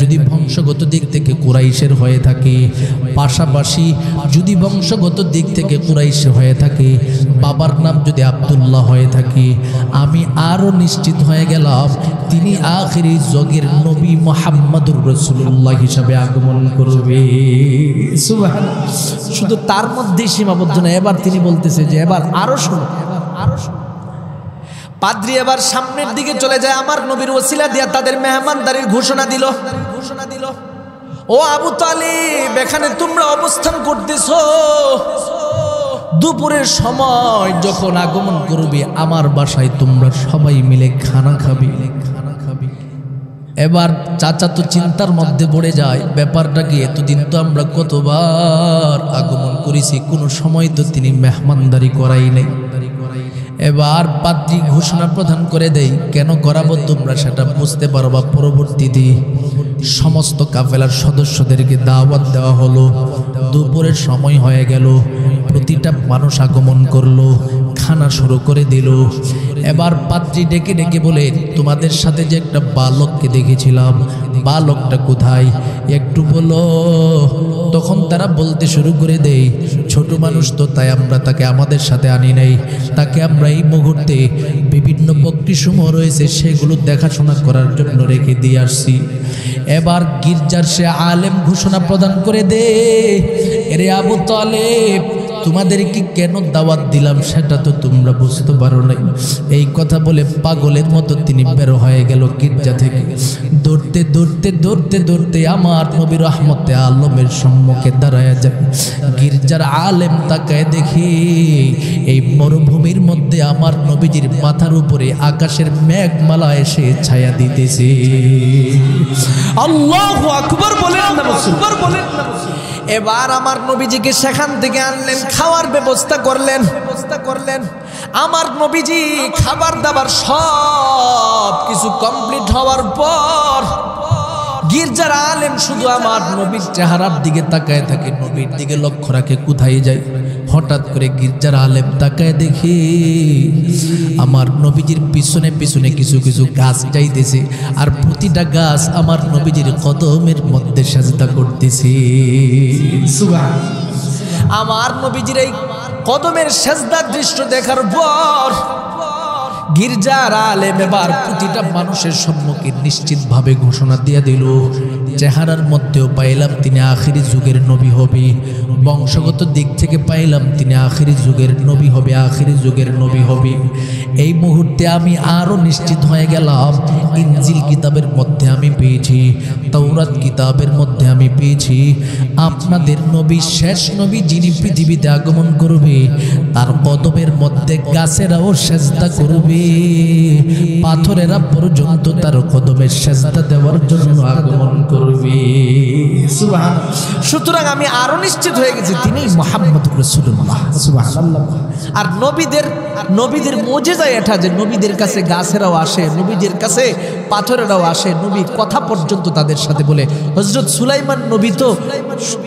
যদি বংশগত দিক থেকে কুরাইশের হয়ে থাকে, পাশাপাশি যদি বংশগত দিক থেকে কুরাইশ হয়ে থাকে, বাবার নাম যদি আব্দুল্লাহ হয়ে থাকে, আমি আরও নিশ্চিত হয়ে গেলাম তিনি আখিরি যুগের নবী মুহাম্মদুর রাসূলুল্লাহ হিসাবে আগমন করবে। সুবহানাল্লাহ। শুধু তার মধ্যেই সীমাবদ্ধ না, এবার তিনি বলতেছে যে এবার আরো শুনো, আরো শুনো। পাদ্রী এবার সামনের দিকে চলে যায়, আমার নবীর ওসিলা দিয়া তাদের মেহমানদারির ঘোষণা দিল। ও আবু তালিব, এখানে তোমরা অবস্থান করতেছো, দুপুরের সময় যখন আগমন করবে আমার বাসায় তোমরা সবাই মিলে খানা খাবে। এবার চাচা তো চিন্তার মধ্যে পড়ে যায়, ব্যাপারটা কি, এতদিন তো আমরা কতবার আগমন করেছি, কোনো সময় তো তিনি মেহমানদারি করাই নাই। এবার পাদ্রী ঘোষণা প্রদান করে দেয়, কেন করাবো তোমরা সেটা বুঝতে পারবা পরবর্তীতে। সমস্ত কাফেলার সদস্যদেরকে দাওয়াত দেওয়া হলো, দুপুরের সময় হয়ে গেল, প্রতিটা মানুষ আগমন করলো, খানা শুরু করে দিল। এবার পাদ্রী ডেকে ডেকে বলে, তোমাদের সাথে যে একটা বালককে দেখেছিলাম, বালকটা কোথায় একটু বলো। তখন তারা বলতে শুরু করে দেয়, ছোট মানুষ তো, তাই আমরা তাকে আমাদের সাথে আনি নাই, তাকে আমরা এই মুহূর্তে বিভিন্ন বকরিসমূহ রয়েছে সেগুলো দেখাশোনা করার জন্য রেখে দিয়ে আসছি। এবার গির্জার সে আলেম ঘোষণা প্রদান করে দে, এরে আবু তালেব, তোমাদেরকে কেন দাওয়াত দিলাম সেটা তো তোমরা বুঝতে পারো নাই। এই কথা বলে পাগলের মতো তিনি বের হয়ে গেল গির্জা থেকে। দৌড়তে দৌড়তে দৌড়তে দৌড়তে আমার নবী রহমতে আলমের সম্মুখে দাঁড়ায় যায়। গির্জার আলেম তাকায় দেখি এই মরুভূমির মধ্যে আমার নবীজির মাথার উপরে আকাশের মেঘমালা এসে ছায়া দিতেছে। আল্লাহু আকবার বলেন না, আকবার বলেন না। এবার আমার নবীজিকে সেখান থেকে আনলেন, খাওয়ার ব্যবস্থা করলেন। আমার নবীজি খাবার দাবার সব কিছু কমপ্লিট হওয়ার পর গির্জার আলেম শুধু আমার নবীর চেহারার দিকে তাকায় থাকে, নবীর দিকে লক্ষ্য রাখে, কোথায় যায়। হঠাৎ করে গির্জার আলেম তাকায় দেখি আমার নবীজির পিছনে পিছনে কিছু কিছু গাছ যাইতেছে, আর প্রতিটা গাছ আমার নবীজির কদমের মধ্যে সাজদা করতেছে। আমার নবীজির এই কদমের সাজদার দৃশ্য দেখার পর গির্জার আলেম এবার প্রতিটা মানুষের সম্মুখে নিশ্চিতভাবে ঘোষণা দিয়ে দিল, চেহারার মধ্যেও পাইলাম তিনি আখিরি যুগের নবী হবে, বংশগত দিক থেকে পাইলাম তিনি আখিরি যুগের নবী হবে, আখিরি যুগের নবী হবে। এই মুহূর্তে আমি আরও নিশ্চিত হয়ে গেলাম, ইনজিল কিতাবের মধ্যে আমি পেয়েছি, তাওরাত কিতাবের মধ্যে আমি পেয়েছি, আপনাদের নবী শেষ নবী যিনি পৃথিবীতে আগমন করবে তার কদমের মধ্যে গাছেরাও সেজদা করবে, পাথরেরা পর্যন্ত তার কদমের সেজদা দেওয়ার জন্য আগমন করবে। সুবহানাল্লাহ। সুতরাং আমি আরো নিশ্চিত হয়ে গেছি তিনি মুহাম্মদুর রাসূলুল্লাহ। সুবহানাল্লাহ। আর নবীদের মুজিজা এটা যে নবীদের কাছে গাছেরাও আসে, নবীদের কাছে পাথরেরাও আসে, নবী কথা পর্যন্ত তাদের সাথে বলে। হযরত সুলাইমান নবী তো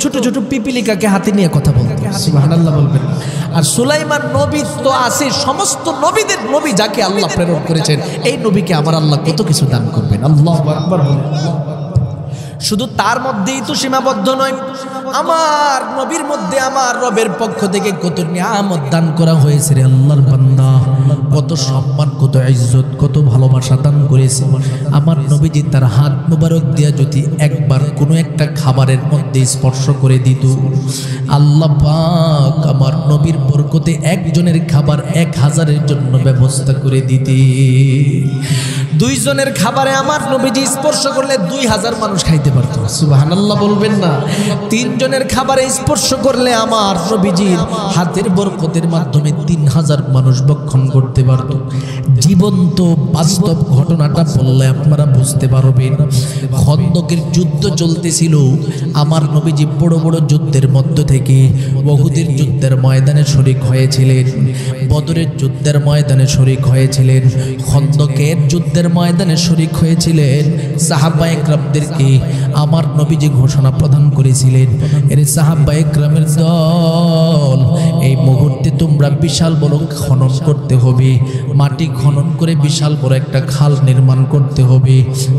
ছোট ছোট পিপিলিকাকে হাতে নিয়ে কথা বলতেন। সুবহানাল্লাহ বলবেন। আর সুলাইমান নবী তো আছে সমস্ত নবীদের নবী, যাকে আল্লাহ প্রেরণ করেছেন, এই নবীকে আমার আল্লাহ কত কিছু দান করবেন। আল্লাহু আকবার। শুধু তার মধ্যেই তো সীমাবদ্ধ নয়, আমার নবীর মধ্যে আমার রবের পক্ষ থেকে কত নিয়ামত দান করা হয়েছে রে আল্লাহর বান্দা, কত সম্মান, কত ইজ্জত, কত ভালোবাসা দান করেছে। আমার নবীজি তার হাত মোবারক দিয়া যদি একবার কোনো একটা খাবারের মধ্যে স্পর্শ করে দিত, আল্লাহ পাক আমার নবীর বরকতে একজনের খাবার 1000-এর জন্য ব্যবস্থা করে দিতে। 2 জনের খাবারে আমার নবীজি স্পর্শ করলে 2000 মানুষ খাইতে পারতো। সুবহানাল্লাহ বলবেন না। 3 জনের খাবারে স্পর্শ করলে আমার নবীজির হাতের বরকতের মাধ্যমে 3000 মানুষ ভক্ষণ করতে পারত। জীবন্ত বাস্তব ঘটনাটা বললে আপনারা বুঝতে পারবেন। খন্দকের যুদ্ধ চলতেছিল, আমার নবীজি বড় বড় যুদ্ধের মধ্য থেকে উহুদের যুদ্ধের ময়দানে শরীক হয়েছিলেন, বদরের যুদ্ধের ময়দানে শরীক হয়েছিলেন, খন্দকের যুদ্ধের যুদ্ধের ময়দানে শরীক হয়েছিলেন সাহাবা একরামদেরকে আমার নবীজি ঘোষণা প্রদান করেছিলেন, এর সাহাবা একরামের দল এই মুহূর্তে তোমরা বিশাল বড় খনন করতে হবে, মাটি খনন করে বিশাল বড় একটা খাল নির্মাণ করতে হবে।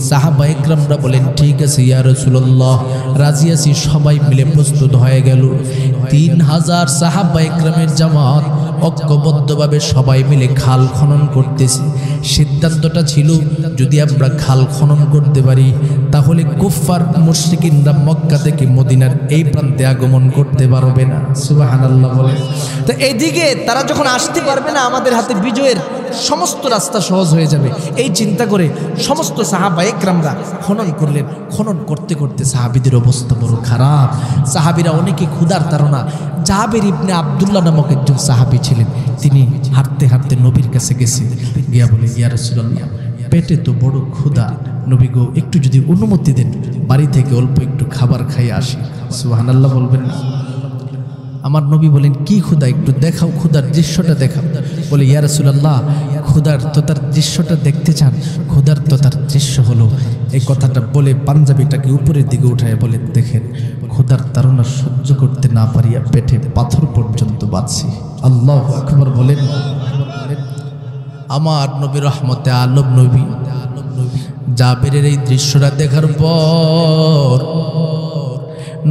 সাহাবা একরামরা বলেন ঠিক আছে ইয়া রাসূলুল্লাহ, রাজি আছি। সবাই মিলে প্রস্তুত হয়ে গেল। 3000 সাহাবা একরামের জামাত ঐক্যবদ্ধভাবে সবাই মিলে খাল খনন করতেছে। সিদ্ধান্তটা ছিল যদি আমরা খাল খনন করতে পারি তাহলে কুফফার মুশরিকিনরা মক্কা থেকে মদিনার এই প্রান্তে আগমন করতে পারবে না। সুবহানাল্লাহ বলে। তো এইদিকে তারা যখন আসতে পারবে না আমাদের হাতে বিজয়ের সমস্ত রাস্তা সহজ হয়ে যাবে, এই চিন্তা করে সমস্ত সাহাবা একরামরা খনন করলেন। খনন করতে করতে সাহাবীদের অবস্থা বড় খারাপ। সাহাবীরা অনেকে ক্ষুধার তাড়না। জাবের ইবনে আব্দুল্লাহ নামক একজন সাহাবী ছিলেন, তিনি হাঁটতে হাঁটতে নবীর কাছে গেছে, গিয়া বলে ইয়া রাসূলুল্লাহ, পেটে তো বড় ক্ষুধা, নবী গো একটু যদি অনুমতি দেন বাড়ি থেকে অল্প একটু খাবার খাইয়ে আসি। সুবহানাল্লাহ বলবেন না? আমার নবী বলেন কি ক্ষুধা, একটু দেখাও, ক্ষুধার দৃশ্যটা দেখাও। বলে ইয়া রাসূলুল্লাহ, ক্ষুধার তো তার দৃশ্যটা দেখতে চান? ক্ষুধার তো তার দৃশ্য হলো, এই কথাটা বলে পাঞ্জাবিটাকে উপরের দিকে উঠায় বলেন দেখেন ক্ষুধার তাড়না সহ্য করতে না পারিয়া পেটে পাথর পর্যন্ত বাঁধছি। আল্লাহু আকবার বলেন। আমার নবী রহমতে আলম নবী জাবেরের এই দৃশ্যটা দেখার পর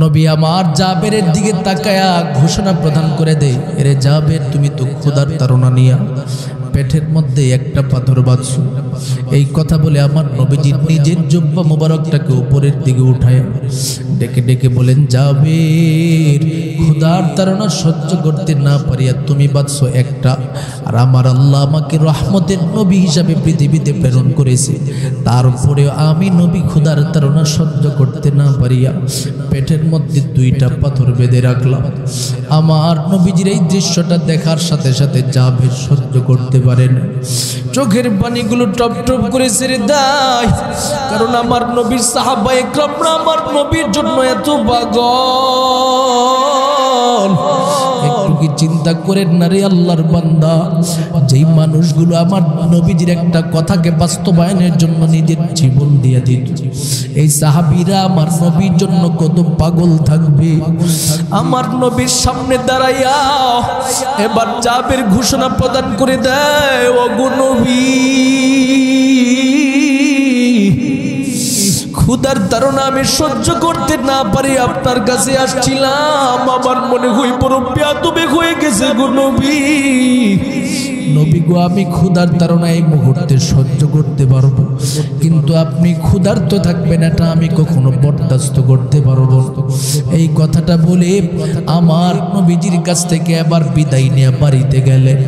নবী আমার জাবেরের দিকে তাকায়া ঘোষণা প্রদান করে দেয়, এরে জাবের তুমি তো ক্ষুধার তাড়না নিয়া পেটের মধ্যে একটা পাথর বাঁধছো। এই কথা বলে আমার নবীজি নিজের জুব্বা মোবারকটাকে উপরের দিকে উঠায় ডেকে ডেকে বলেন জাবের, ক্ষুধার তাড়না সহ্য করতে না পারিয়া তুমি বাঁধছো একটা, আর আমার আল্লাহ আমাকে রহমতের নবী হিসাবে পৃথিবীতে প্রেরণ করেছে, তারপরেও আমি নবী ক্ষুধার তাড়না সহ্য করতে না পারিয়া পেটের মধ্যে 2টা পাথর বেঁধে রাখলাম। আমার নবীজির এই দৃশ্যটা দেখার সাথে সাথে জাবের সহ্য করতে পারেন, চোখের পানিগুলো টপ টপ করে ছেড়ে দেয়, কারণ আমার নবীর সাহাবা একরামরা আমার নবীর জন্য এত পাগল। একটু কি চিন্তা করেন না রে আল্লাহর বান্দা, যেই মানুষগুলো আমার নবীজির একটা কথাকে বাস্তবায়নের জন্য নিজের জীবন দিয়ে দিত, এই সাহাবীরা আমার নবীর জন্য কত পাগল থাকবে। আমার নবীর সামনে দাঁড়াইয়া এবার জাবের ঘোষণা প্রদান করে দেয়, ওগো নবী, ক্ষুধার তাড়না আমি সহ্য করতে না পারি আপনার কাছে আসছিলাম, আমার মনে হয় বড় বেয়াদবি হয়ে গেছে গো নবী। নবী গো, আমি ক্ষুধার তাড়না এই মুহূর্তে সহ্য করতে পারবো, কিন্তু আপনি ক্ষুধার্ত থাকবেন এটা আমি কখনো বরদাস্ত করতে পারবো। এই কথাটা বলে আমার নবীজির কাছ থেকে আবার বিদায় নিয়ে বাড়িতে গেলেন।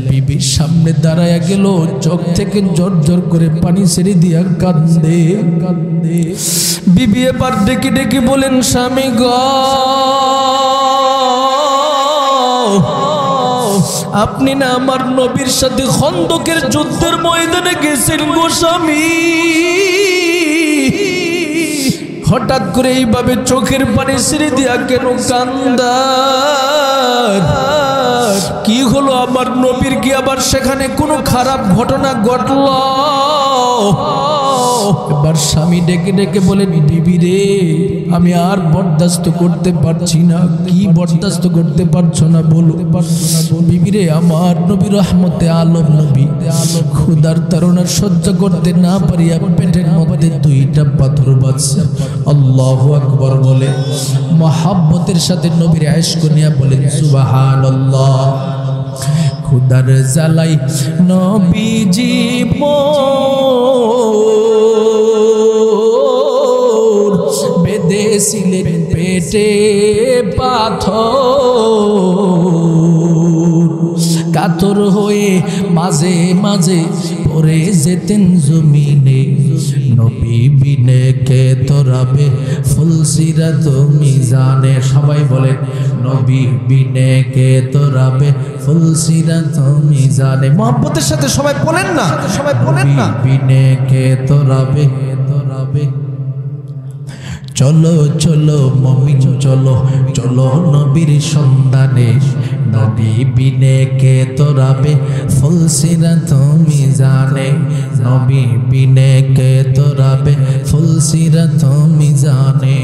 বিবির সামনে দাঁড়ায়া গেল, চোখ থেকে জোর জোর করে পানি ছেড়ে দিয়া কাঁদে কাঁদে। বিবি এবার ডেকে ডেকে বলেন স্বামী গো, আপনি না আমার নবীর সাথে খন্দকের যুদ্ধের ময়দানে গেছেন গো স্বামী, হঠাৎ করে এইভাবে চোখের পানি ছেড়ে দিয়া কেন কান্দার? কি হলো আমার নবীর, কি আবার সেখানে কোনো খারাপ ঘটনা ঘটল? এবার স্বামী ডেকে ডেকে বলেন বিবি রে, আমি আর বরদাস্ত করতে পারছি না। কি বরদাস্ত করতে পারছো না বলো? বিবি রে, আমার নবী রহমতে আলম নবী ক্ষুধার তাড়না সহ্য করতে না পারিয়া পেটের মধ্যে 2টা পাথর বাঁধছে। আল্লাহু আকবার বলে মহাব্বতের সাথে নবীর ইশক নিয়া বলেন সুবহানাল্লাহ। ক্ষুধার জ্বালাই নবীজি বেঁধেছিলেন পেটে পাথর, কাতর হয়ে মাঝে মাঝে পড়ে যেতেন জমিনে, নবী বিনে কে তোরাবে ফুলসিরাত মিজানে। সবাই বলেন নবী বিনে কে তোরাবে ফুলসিরাত মিজানে। মহব্বতের সাথে সবাই বলেন না, সবাই বলেন না, বিনে কে তোরাবে তোরাবে। চলো চলো মুমিন চলো, চলো নবীর সন্ধানে, নবী বিনে কে তোরাবে ফুলসিরাত মিজানে। নবী বিনে কে তোরাবে ফুলসিরাত মিজানে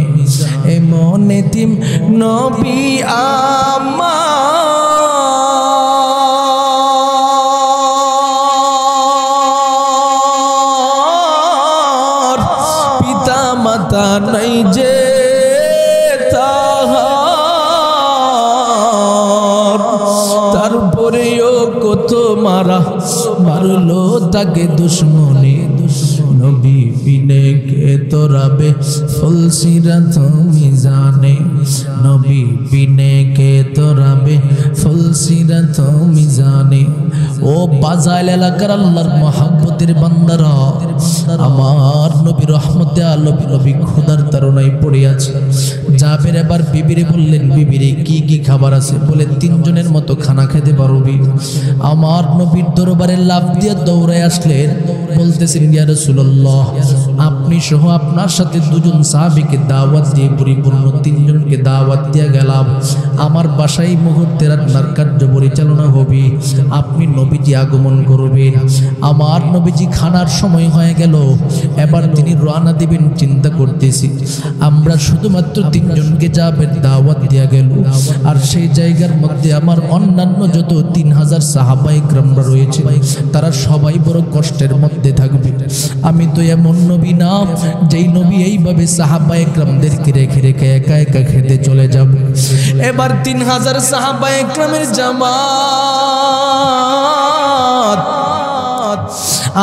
এমন এতিম নবী আমার পিতা মাতা নাই যে তারপরেও কত মারলো তাকে দুশ্মনে নবী বিনে কে তোরাবে ফুলসিরাত মিজানে নবী বিনে কে তোরাবে ফুলসিরাত মিজানে ও বাজাইল এলাকার আল্লাহর মহব্বতের বান্দারা আমার নবী রহমতে আলম নবী খোদার তাড়নায় পড়ে আছে জাবের এবার বিবিরে বললেন বিবিরে কি কি খাবার আছে বলে তিনজনের মতো খানা খেতে পারবি আমার নবীর দরবারে লাফ দিয়ে দৌড়ায় আসলেন বলতেছেন ইয়া রাসূলুল্লাহ আপনি সহ আপনার সাথে দুজন সাহাবীকে দাওয়াত দিয়ে পরিপূর্ণ তিনজনকে দাওয়াত দিয়ে গেলাম আমার বাসায় মুহূর্তে রান্নার কার্য পরিচালনা হবে আপনি নবীজি আগমন করবেন আমার নবীজি খানার সময় হয়ে গেল এবার তিনি রওনা দিবেন চিন্তা করতেছি আমরা শুধুমাত্র তিনজনকে যাবেন দাওয়াত দিয়া গেল আর সেই জায়গার মধ্যে আমার অন্যান্য যত 3000 সাহাবায়ে কেরামরা রয়েছে তারা সবাই বড় কষ্টের মধ্যে থাকবে আমি তো এমন নবী না যেই নবী এইভাবে সাহাবায়ে কেরামদেরকে রেখে রেখে একা একা খেতে চলে যাব এবার 3000 সাহাবায়ে কেরামের জামাত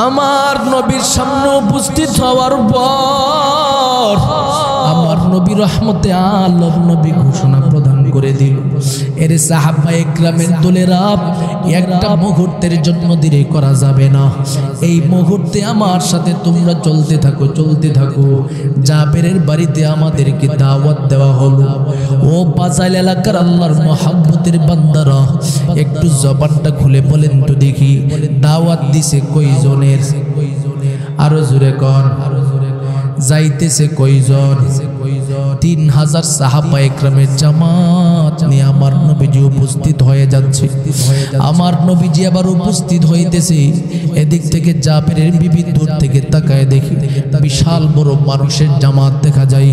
আমার নবীর সামনে উপস্থিত হওয়ার পর আমার নবী রহমতে আলম নবী ঘোষণা প্রদান করে দিল এর সাহাবায়ে কেরামের দলেরা একটা মুহূর্তের জন্য দেরি করা যাবে না এই মুহূর্তে আমার সাথে তোমরা চলতে থাকো জাবেরের বাড়িতে আমাদেরকে দাওয়াত দেওয়া হলো ও বাজাইল এলাকার আল্লাহর মহব্বতের বান্দারা একটু জবানটা খুলে বলেন তো দেখি দাওয়াত দিছে কয়জনের আরো জোরে কর যাইতেছে কয়জন 3000 সাহাবায়ে কেরামের জামাত নিয়ে আমার নবীজি উপস্থিত হয়ে যাচ্ছে আমার নবীজি আবার উপস্থিত হইতেছে এদিক থেকে জাবেরের বিবি দূর থেকে তাকায় দেখি বিশাল বড় মানুষের জামাত দেখা যায়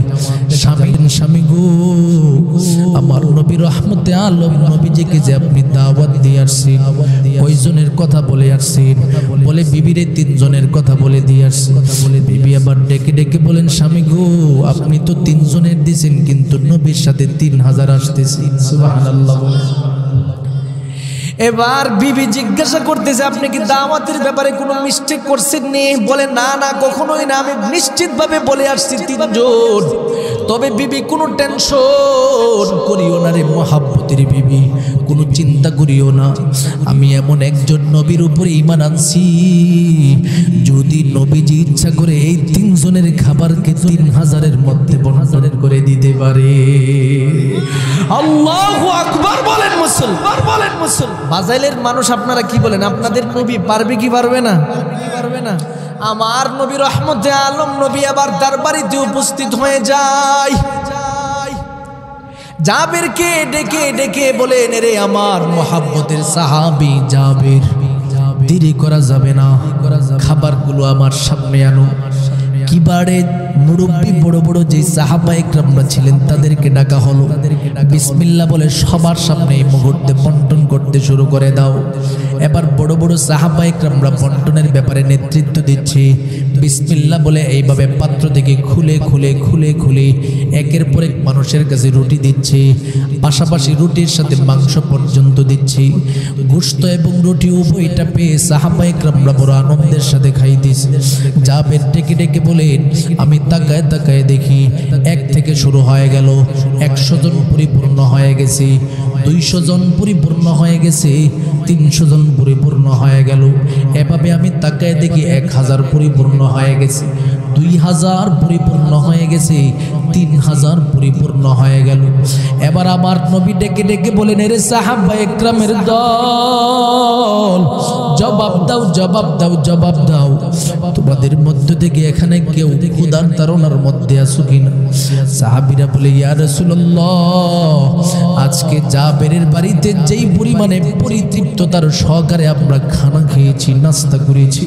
স্বামী গো আমার নবী রহমতে আলম নবীজিকে যে আপনি দাওয়াত দিয়ে আসছেন কয়জনের কথা বলে আসছেন বলে বিবিরে 3 জনের কথা বলে দিয়ে আসছেন বিবি আবার ডেকে ডেকে বলেন স্বামী গো আপনি তো 3 জনের দিয়েছেন কিন্তু নবীর সাথে 3000 আসতেছে সুবহানাল্লাহ এবার বিবি জিজ্ঞাসা করতেছে আপনি কি দাওয়াতের ব্যাপারে কোনো মিস্টেক করছেন নি বলে না না কখনোই না আমি নিশ্চিতভাবে বলে আসছি 3 জন তবে বিবি কোনো টেনশন করিও না রে মহব্বতের বিবি কোনো চিন্তা করিও না আমি এমন একজন নবীর উপরে ঈমান আনছি যদি নবীজি ইচ্ছা করে এই 3 জনের খাবারকে 3000 এর মধ্যে বন্টন করে দিতে পারে আল্লাহু আকবার বলেন মুসলমান বাজাইলের মানুষ আপনারা কি বলেন আপনাদের নবী পারবে কি পারবে না আমার নবী রহমতে আলম নবী আবার দরবারিতে উপস্থিত হয়ে যায় জাবেরকে ডেকে ডেকে বলেন রে আমার মহব্বতের সাহাবী জাবের দেরি করা যাবে না খাবারগুলো আমার সামনে আনো কিবারে মুরব্বি বড় বড় যে সাহাবায়ে কেরামরা ছিলেন তাদেরকে ডাকা হলো বিসমিল্লাহ বলে সবার সামনে এই মুহূর্তে বন্টন করতে শুরু করে দাও এবার বড় বড় সাহাবায়ে কেরামরা বন্টনের ব্যাপারে নেতৃত্ব দিচ্ছে বিসমিল্লাহ বলে এইভাবে পাত্র থেকে খুলে খুলে খুলে খুলে একের পর এক মানুষের কাছে রুটি দিচ্ছে পাশাপাশি রুটির সাথে মাংস পর্যন্ত দিচ্ছে গোশত এবং রুটি উভয়টা পেয়ে সাহাবায়ে কেরামরা বড় আনন্দের সাথে খাইতেছে জাবের ডেকে ডেকে বলেন আমি তাকায় তাকায় দেখি 1 থেকে শুরু হয়ে গেল 100 জন পরিপূর্ণ হয়ে গেছে 200 জন পরিপূর্ণ হয়ে গেছে 300 জন পরিপূর্ণ হয়ে গেল এভাবে আমি তাকায় দেখি 1000 পরিপূর্ণ হয়ে গেছে 2000 পরিপূর্ণ হয়ে গেছে 3000 পরিপূর্ণ হয়ে গেল। এবার আমার নবী ডেকে ডেকে বলেন, এরে সাহাবা একরামের দল, জবাব দাও, জবাব দাও, জবাব দাও, তোমাদের মধ্য থেকে এখানে কেউ ক্ষুধার তাড়নার মধ্যে আছো কিনা? সাহাবীরা বলে, ইয়া রাসূলুল্লাহ, আজকে জাবেরের বাড়িতে যেই পরিমাণে পরিতৃপ্ততার সহকারে আমরা খানা খেয়েছি, নাস্তা করেছি,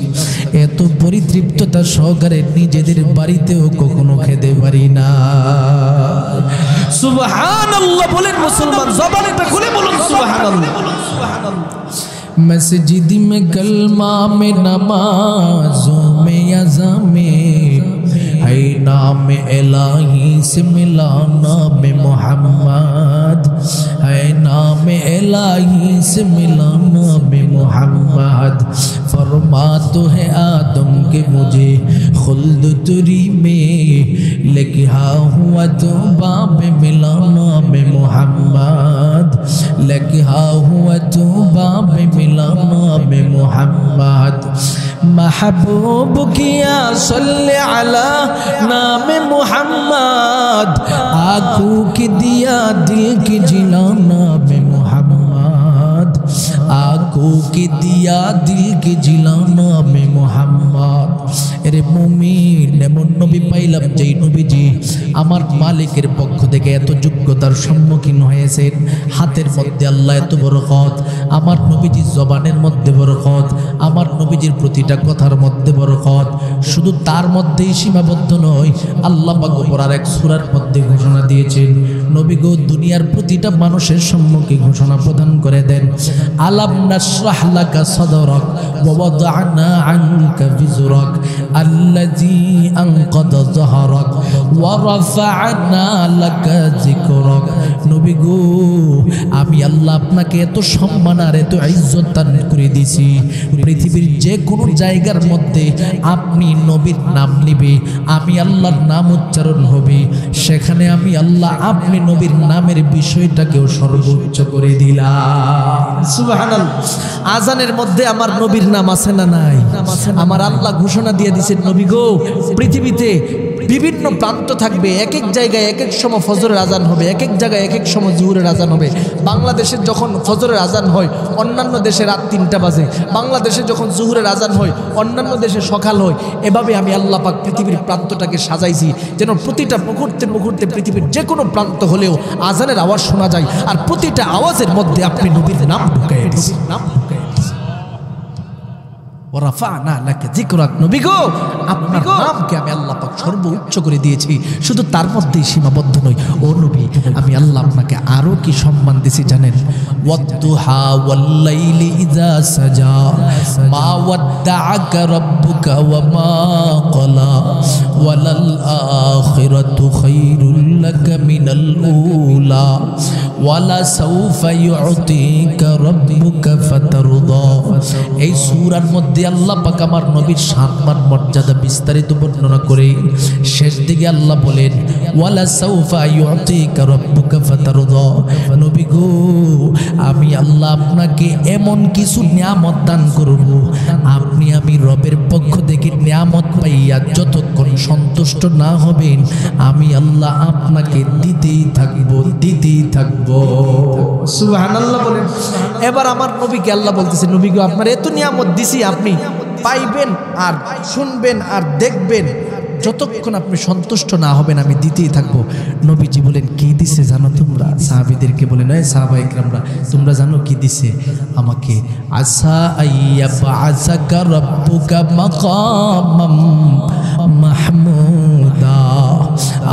এত পরিতৃপ্ততার সহকারে নিজেদের বাড়িতেও কখনো খেতে পারি না। সুবহানাল্লাহ বলেন মুসলমান, জবানটা খুলে বলুন সুবহানাল্লাহ। मस्जिद में कलमा में नमाजों में अज़ा में है नाम इलाही से मिला नाम मोहम्मद, है नाम इलाही से मिला नाम मोहम्मद। फरमा तो है आदम के मुझे खुल्द तुरी में, लिखा हुआ तो बाब मिला नाम मोहम्मद, लिखा हुआ तो बाब मिला नाम मोहम्मद। महबूब किया सल्ले अला नाम मोहम्मद, आंखों की दिया दिल की जिला नाम मोहम्मद, आंखों की दिया दिल की जिला नाम मोहम्मद। এরে মুমিন, এমন নবী পাইলাম যেই নবীজি আমার মালিকের পক্ষ থেকে এত যোগ্যতার সম্মুখীন হয়েছেন। হাতের মধ্যে আল্লাহ এত বরকত, আমার নবীজির জবানের মধ্যে বরকত, আমার নবীজির প্রতিটা কথার মধ্যে বরকত। শুধু তার মধ্যেই সীমাবদ্ধ নয়, আল্লাহ পাক পড়ার এক সূরার মধ্যে ঘোষণা দিয়েছেন, নবী গো দুনিয়ার প্রতিটা মানুষের সম্মুখে ঘোষণা প্রদান করে দেন, আলাম নাশরাহ লাকা সাদরাক ওয়া ওয়াদা'না আনকা বিজরাক আল্লাযী আনকাদা যাহরাক ওয়া রাফা'না লাকা যিকরাক। নবী গো, আমি আল্লাহ আপনাকে এত সম্মান আর এত ইজ্জত দান করে দিয়েছি, পৃথিবীর যে কোনো জায়গার মধ্যে আপনি নবীর নাম নিবে, আমি আল্লাহর নাম উচ্চারণ হবে, সেখানে আমি আল্লাহ আপনি নবীর নামের বিষয়টাকেও সর্বোচ্চ করে দিলাম। সুবহানাল্লাহ। আজানের মধ্যে আমার নবীর নাম আছে না নাই? আমার আল্লাহ ঘোষণা দিয়ে দিয়েছেন, নবী গো পৃথিবীতে বিভিন্ন প্রান্ত থাকবে, এক এক জায়গায় এক এক সময় ফজরের আজান হবে, এক এক জায়গায় এক এক সময় জোহরের আজান হবে। বাংলাদেশের যখন ফজরের আজান হয় অন্যান্য দেশে রাত 3টা বাজে, বাংলাদেশে যখন জোহরের আজান হয় অন্যান্য দেশে সকাল হয়। এভাবে আমি আল্লাহ পাক পৃথিবীর প্রান্তটাকে সাজাইছি যেন প্রতিটা মুহূর্তে মুহূর্তে পৃথিবীর যে কোনো প্রান্ত হলেও আজানের আওয়াজ শোনা যায়, আর প্রতিটা আওয়াজের মধ্যে আপনি নবীর নাম ঢুকাইয়া দিয়েছেন, নাম ঢুকাইয়া দিয়েছেন। ওয়ারাফা'না লাকা যিকরাক, নবী গো আপনার নামকে আমি আল্লাহ পাক সর্বোচ্চ করে দিয়েছি। শুধু তার মধ্যেই সীমাবদ্ধ নয়, ও নবী আমি আল্লাহ আপনাকে আরো কি সম্মান দিয়েছি জানেন? ওয়াদ্দুহা ওয়াল্লাইলি ইযা সাজা মা ওয়াদ্দাআকা রাব্বুকা ওয়া মা ক্বালা ওয়ালাল আখিরাতু খায়রুল লাকা মিনাল উলা ওয়ালা সাউফা ইউতিকা রাব্বুকা ফাতারদা। এই সূরার মধ্যে আল্লাহ পাক আমার নবীর সম্মান মর্যাদা বিস্তারিত বর্ণনা করে শেষ দিকে আল্লাহ বলেন, ওয়ালা সাউফা ইউতিকা রাব্বুকা ফাতারদা। নবী গো আমি আল্লাহ আপনাকে এমন কিছু নিয়ামত দান করব, আপনি আমি রবের পক্ষ থেকে নিয়ামত পাইয়া যতক্ষণ সন্তুষ্ট না হবেন আমি আল্লাহ আপনাকে দিতেই থাকবো, দিতেই থাকবো। সুবহানাল্লাহ বলেন। এবার আমার নবীকে আল্লাহ বলতেছে, নবী গো আপনার এত নিয়ামত দিছি, আপনি পাইবেন আর শুনবেন আর দেখবেন, যতক্ষণ আপনি সন্তুষ্ট না হবেন আমি দিতেই থাকবো। নবীজি বলেন, কি দিছে জানো তোমরা? সাহাবীদেরকে বলেন, এই সাহাবা ইকরামরা তোমরা জানো কি দিছে আমাকে? আসা আইয়া বাআসাকা রাব্বুকা মাকামাম মাহমুদা,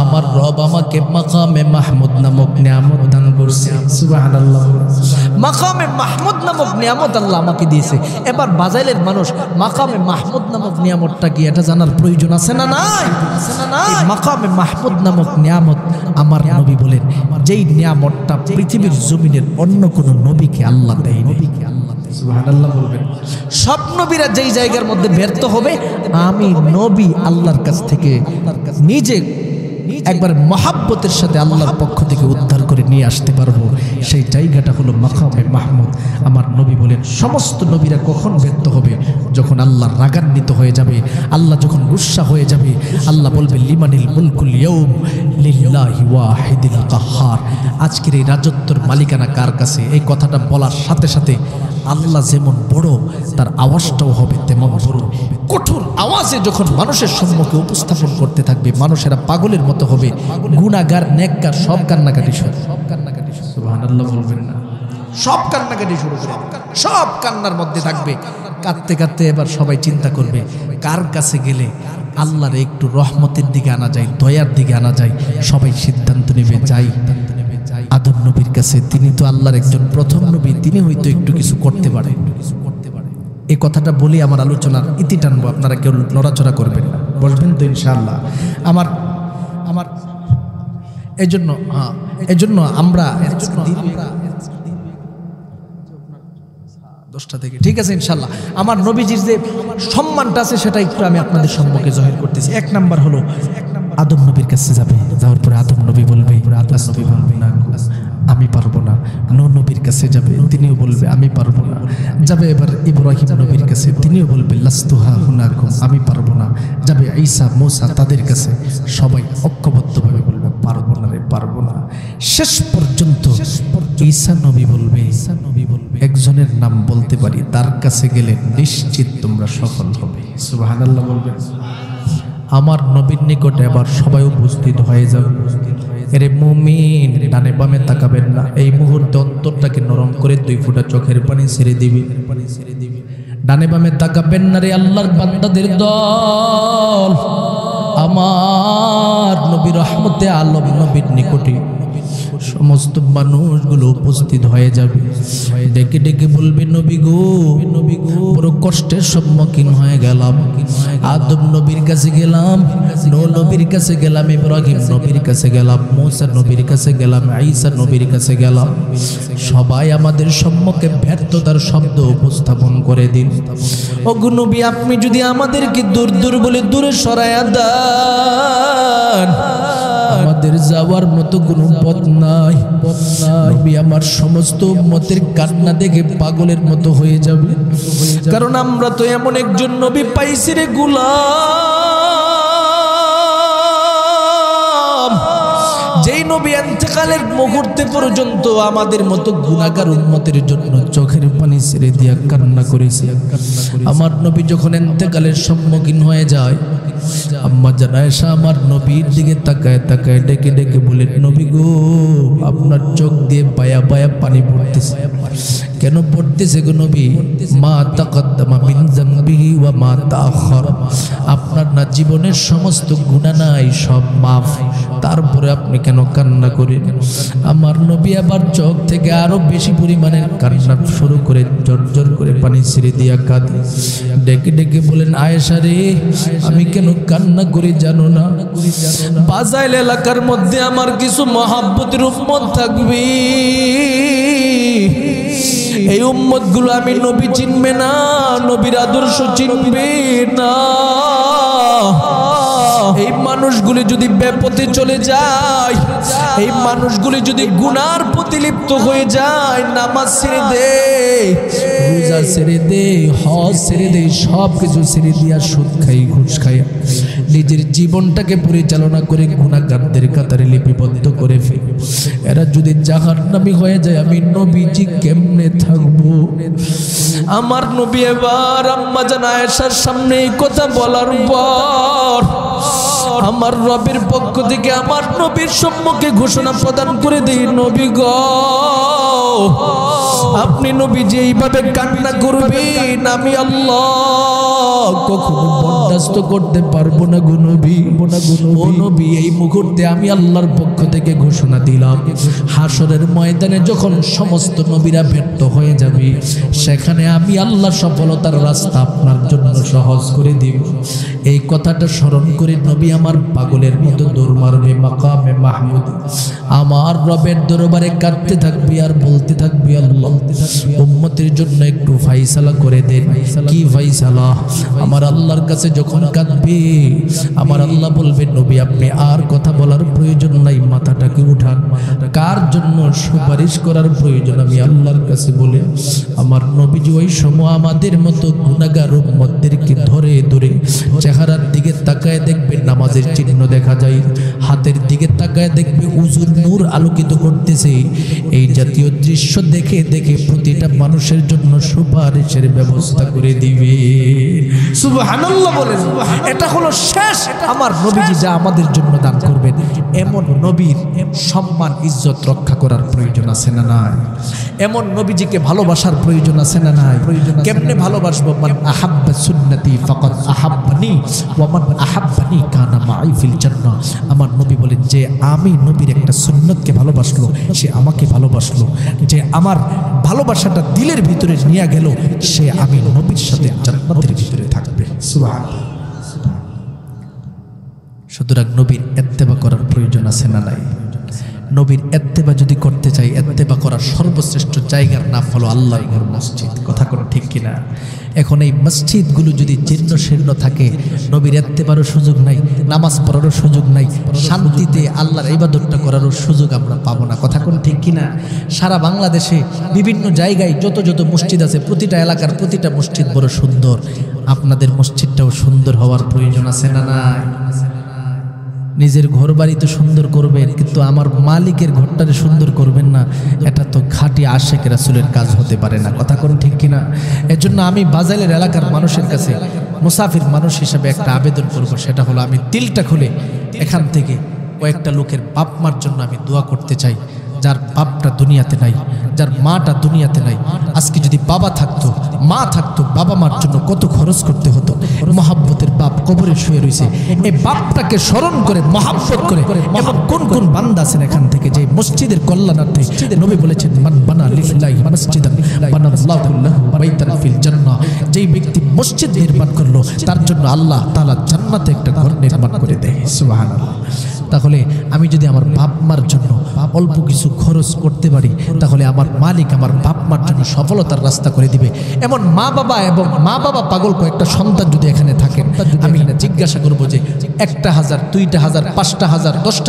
আমার রব আমাকে মাকামে মাহমুদ নামক নিয়ামত দান করছে। সুবহানাল্লাহ। মাকামে মাহমুদ নামক নিয়ামত আল্লাহ আমাকে দিয়েছে। এবার বাজাইলের মানুষ মাকামে মাহমুদ নামক নিয়ামতটা কি এটা জানার প্রয়োজন আছে না নাই? মাকামে মাহমুদ নামক নিয়ামত আমার নবী বলেন, যেই নিয়ামতটা পৃথিবীর জমিনের অন্য কোন নবীকে আল্লাহ দেয়নি। সুবহানাল্লাহ বলবেন। সব নবীরা যেই জায়গার মধ্যে ব্যর্থ হবে, আমি নবী আল্লাহর কাছ থেকে নিজে একবার মহাব্বতের সাথে আল্লাহর পক্ষ থেকে উদ্ধার করে নিয়ে আসতে পারবো, সেই জায়গাটা হলো মাকামে মাহমুদ। আমার নবী বলেন সমস্ত নবীরা কখন ব্যর্থ হবে? যখন আল্লাহ রাগান্বিত হয়ে যাবে, আল্লাহ যখন গুসা হয়ে যাবে। আল্লাহ বলবে লিমানিল মুলকুল ইয়াউম লিল্লাহি ওয়াহিদিল কাহ্হার। আজকের এই রাজত্বের মালিকানা কার কাছে? এই কথাটা বলার সাথে সাথে আল্লাহ যেমন বড়, তার আওয়াজটাও হবে তেমন বড়। কঠোর আওয়াজে যখন মানুষের সম্মুখে উপস্থাপন করতে থাকবে, মানুষেরা পাগলের মতো হবে। গুনাহগার নেককার সব কান্নাকাটি শুরু, সুবহানাল্লাহ বলবেন না? সব কান্নাকাটি শুরু করে, সব কান্নার মধ্যে থাকবে। কাঁদতে কাঁদতে এবার সবাই চিন্তা করবে কার কাছে গেলে আল্লাহর একটু রহমতের দিকে আনা যায়, দয়ার দিকে আনা যায়। সবাই সিদ্ধান্ত নেবে যাই আদম নবীর কাছে। তিনি তো আল্লাহর একজন প্রথম নবী, তিনি হয়তো একটু কিছু করতে পারে। এই কথাটা বলি আমার আলোচনার ইতি টানবো, আপনারা কেউ নড়াচড়া করবেন না, বলবেন তো ইনশাআল্লাহ। আমার এজন্য আমরা 10টা থেকে, ঠিক আছে ইনশাআল্লাহ। আমার নবীজির যে সম্মানটা আছে সেটা একটু আমি আপনাদের সম্মুখে জাহির করতেছি। এক নাম্বার হলো আদম নবীর কাছে যাবে, যাওয়ার পরে আদম নবী বলবে, না আমি পারবো না। নূহ নবীর কাছে যাবে, তিনিও বলবে আমি পারবো না। যাবে এবার ইব্রাহিম নবীর কাছে, তিনিও বলবে লাস্তুহা হুনাকুম, আমি পারবো না। যাবে ঈসা মূসা, তাদের কাছে সবাই ঐক্যবদ্ধভাবে বলবে পারবো না রে, পারবো না। শেষ পর্যন্ত ঈসা নবী বলবে, একজনের নাম বলতে পারি, তার কাছে গেলে নিশ্চিত তোমরা সফল হবে। সুবহানাল্লাহ বলবেন। আমার নবীর নিকটে এবার সবাই উপস্থিত হয়ে যাবে। এরে মুমিন, ডানে বামে তাকাবেন না। এই মুহূর্তে অন্তরটাকে নরম করে 2 ফোঁটা চোখের পানি ছেড়ে দিবে। ডানে বামে তাকাবেন না রে আল্লাহর বান্দাদের দল। আমার নবী রহমতে আলম নবীর নিকটে সমস্ত মানুষগুলো উপস্থিত হয়ে যাবে। ডেকে ডেকে বলবে নবী গো, বড় কষ্টের সম্মুখীন হয়ে গেলাম। আদম নবীর কাছে গেলাম, নূহ নবীর কাছে গেলাম, ইব্রাহিম নবীর কাছে গেলাম, মূসা নবীর কাছে গেলাম, ঈসা নবীর কাছে গেলাম। সবাই আমাদের সম্মুখে ব্যর্থতার শব্দ উপস্থাপন করে দিন। ওগো নবী, আপনি যদি আমাদেরকে দূর দূর বলে দূরে সরায়া দেন, আমাদের যাওয়ার মতো কোনো পথ নাই। নবী আমার সমস্ত উম্মতের কান্না দেখে পাগলের মতো হয়ে যাবে, কারণ আমরা তো এমন একজন নবী পাইছি রে গোলাম, যেই নবী ইন্তেকালের মুহূর্তে পর্যন্ত আমাদের মতো গুনাহগার উম্মতের জন্য চোখের পানি ছেড়ে দিয়া কান্না করেছে। আমার নবী যখন ইন্তেকালের সম্মুখীন হয়ে যায়, আম্মা জান আয়েশা আমার নবীর দিকে তাকায় তাকায় ডেকে ডেকে বলেন, নবী গো, আপনার চোখ দিয়ে বায়া বায়া পানি পড়তেছে। কেন পড়তেছে গো নবী? মা তাকাদ্দামা মিন যামবিহি ওয়া মা তাআখার। আপনার না জীবনের সমস্ত গুনাহ নাই, সব মাফ, তারপরে আপনি কেন কান্না করেন? আমার নবী আবার চোখ থেকে আরো বেশি পরিমাণে কান্না শুরু করে জোর করে পানি ছেড়ে দিয়া কাঁদে। ডেকে ডেকে বলেন, আয়েশা রে, আমি কেন কান্না করে জানো না? বাজাইল এলাকার মধ্যে আমার কিছু মহাব্বতের উম্মত থাকবে, এই উম্মত গুলো আমি নবী চিনবে না, নবীর আদর্শ চিনবে না। এই মানুষগুলি যদি বেপথে চলে যায়, এই মানুষগুলি যদি গুনার প্রতি লিপ্ত হয়ে যায়, নামাজ ছেড়ে দে, রোজা ছেড়ে দে, হজ ছেড়ে দে, সব কিছু ছেড়ে দিয়া সুদ খাই ঘুষ খাই নিজের জীবনটাকে পরিচালনা করে গুনাহগারদের কাতারে লিপিবদ্ধ করে ফেলে, এরা যদি জাহান্নামী হয়ে যায়, আমি নবীজি কেমনে থাকবো? আমার নবী এবার আম্মা জান আয়েশার সামনে এই কথা বলার পর আমার রবের পক্ষ থেকে আমার নবীর সম্মুখে ঘোষণা প্রদান করে দেই, নবী গো, আপনি নবী যে এইভাবে কান্না করবেন, আমি আল্লাহ কখনো বরদাস্ত করতে পারবো না গো নবী। ও নবী, এই মুহূর্তে আমি আল্লাহর পক্ষ থেকে ঘোষণা দিলাম, হাসরের ময়দানে যখন সমস্ত নবীরা ব্যর্থ হয়ে যাবে, সেখানে আমি আল্লাহ সফলতার রাস্তা আপনার জন্য সহজ করে দিব। এই কথাটা স্মরণ করে নবী আমার পাগলের মতো দৌড় মারবে মাকামে মাহমুদ, আমার রবের দরবারে কাঁদতে থাকবি আর বলতে থাকবি, আল্লাহ উম্মতের জন্য একটু ফাইসালা করে দেন। কি ফাইসালা? আমার আল্লাহর কাছে যখন কাঁদবে আমার আল্লাহ বলবেন নবী আপনি আর কথা বলার প্রয়োজন নাই, মাথাটাকে উঠান, কার জন্য সুপারিশ করার প্রয়োজন আমি আল্লাহর কাছে বলে। আমার নবীজি ওই সময় আমাদের মতো গুনাহগার উম্মতদেরকে ধরে ধরে চেহারার দিকে তাকায় দেখবে নামাজের চিহ্ন দেখা যায়, হাতের দিকে তাকায় দেখবে উজুর নূর আলোকিত করতেছে। এই জাতীয় দৃশ্য দেখে দেখে প্রতিটা মানুষের জন্য সুপারিশের ব্যবস্থা করে দিবে। সুবহানাল্লাহ বলেন। এটা হলো শেষ আমার নবীজি যা আমাদের জন্য দান করবেন। এমন নবীর সম্মান ইজ্জত রক্ষা করার প্রয়োজন আছে না নাই? এমন নবীজিকে ভালোবাসার প্রয়োজন আছে না নাই? কেমনে ভালোবাসবো? মান আহাব্বা সুন্নতি ফাকাদ আহাব্বানি ওয়া মান আহাব্বানি কানা মাই ফিল জান্নাহ। আমার নবী বলেন যে আমি নবীর একটা সুন্নতকে ভালোবাসলো সে আমাকে ভালোবাসলো, যে আমার ভালোবাসাটা দিলের ভিতরে নিয়ে গেল সে আমি নবীর সাথে জান্নাতের ভিতরে থাকবে। সুবহানাল্লাহ। সুতরাং নবীর ইত্তেবা করার প্রয়োজন আছে না নাই? নবীর ইত্তেবা যদি করতে চাই, ইত্তেবা করার সর্বশ্রেষ্ঠ জায়গার নাম হলো আল্লাহর ঘর মসজিদ। কথা কোন ঠিক কিনা? এখন এই মসজিদগুলো যদি জীর্ণ শীর্ণ থাকে, নবীর ইত্তেবারও সুযোগ নাই, নামাজ পড়ারও সুযোগ নাই, শান্তিতে আল্লাহর ইবাদতটা করারও সুযোগ আমরা পাবো না। কথা কোন ঠিক কিনা? সারা বাংলাদেশে বিভিন্ন জায়গায় যত যত মসজিদ আছে, প্রতিটা এলাকার প্রতিটা মসজিদ বড় সুন্দর। আপনাদের মসজিদটাও সুন্দর হওয়ার প্রয়োজন আছে না নাই? নিজের ঘর বাড়ি তো সুন্দর করবেন, কিন্তু আমার মালিকের ঘরটারে সুন্দর করবেন না, এটা তো খাঁটি আশেক রাসূলের কাজ হতে পারে না। কথা কোন ঠিক কিনা? এজন্য আমি বাজাইলের এলাকার মানুষের কাছে মুসাফির মানুষ হিসেবে একটা আবেদন করব, সেটা হলো আমি দিলটা খুলে এখান থেকে কয়েকটা লোকের বাপ মার জন্য আমি দোয়া করতে চাই, যার বাপটা দুনিয়াতে নাই, যার মাটা দুনিয়াতে নাই। আজকে যদি বাবা থাকতো, মা থাকতো, বাবা মার জন্য কত খরচ করতে হতো। মহাব্বতের বাপ কবরে শুয়ে রয়েছে, এই বাপটাকে স্মরণ করে মহাব্বত করে এমন কোন কোন বান্দা আছেন এখান থেকে যে মসজিদের কল্যাণার্থে নবী বলেছেন মান বানা লিল্লাহি মাসজিদান বানাল্লাহু লাহু বাইতান ফিল জান্নাহ। যেই ব্যক্তি মসজিদ নির্মাণ করলো তার জন্য আল্লাহ তাআলা জান্নাতে একটা ঘর নির্মাণ করে দেয়। সুবহানাল্লাহ। তাহলে আমি যদি আমার বাপ মার জন্য অল্প কিছু খরচ করতে পারি, তাহলে আমার মালিক আমার বাপ মার জন্য সফলতার রাস্তা করে দিবে। এমন মা বাবা এবং মা বাবা পাগল কয়েকটা সন্তান যদি এখানে থাকেন, আমি জিজ্ঞাসা করবো যে 1,000, 2,000, 5,000, 10,000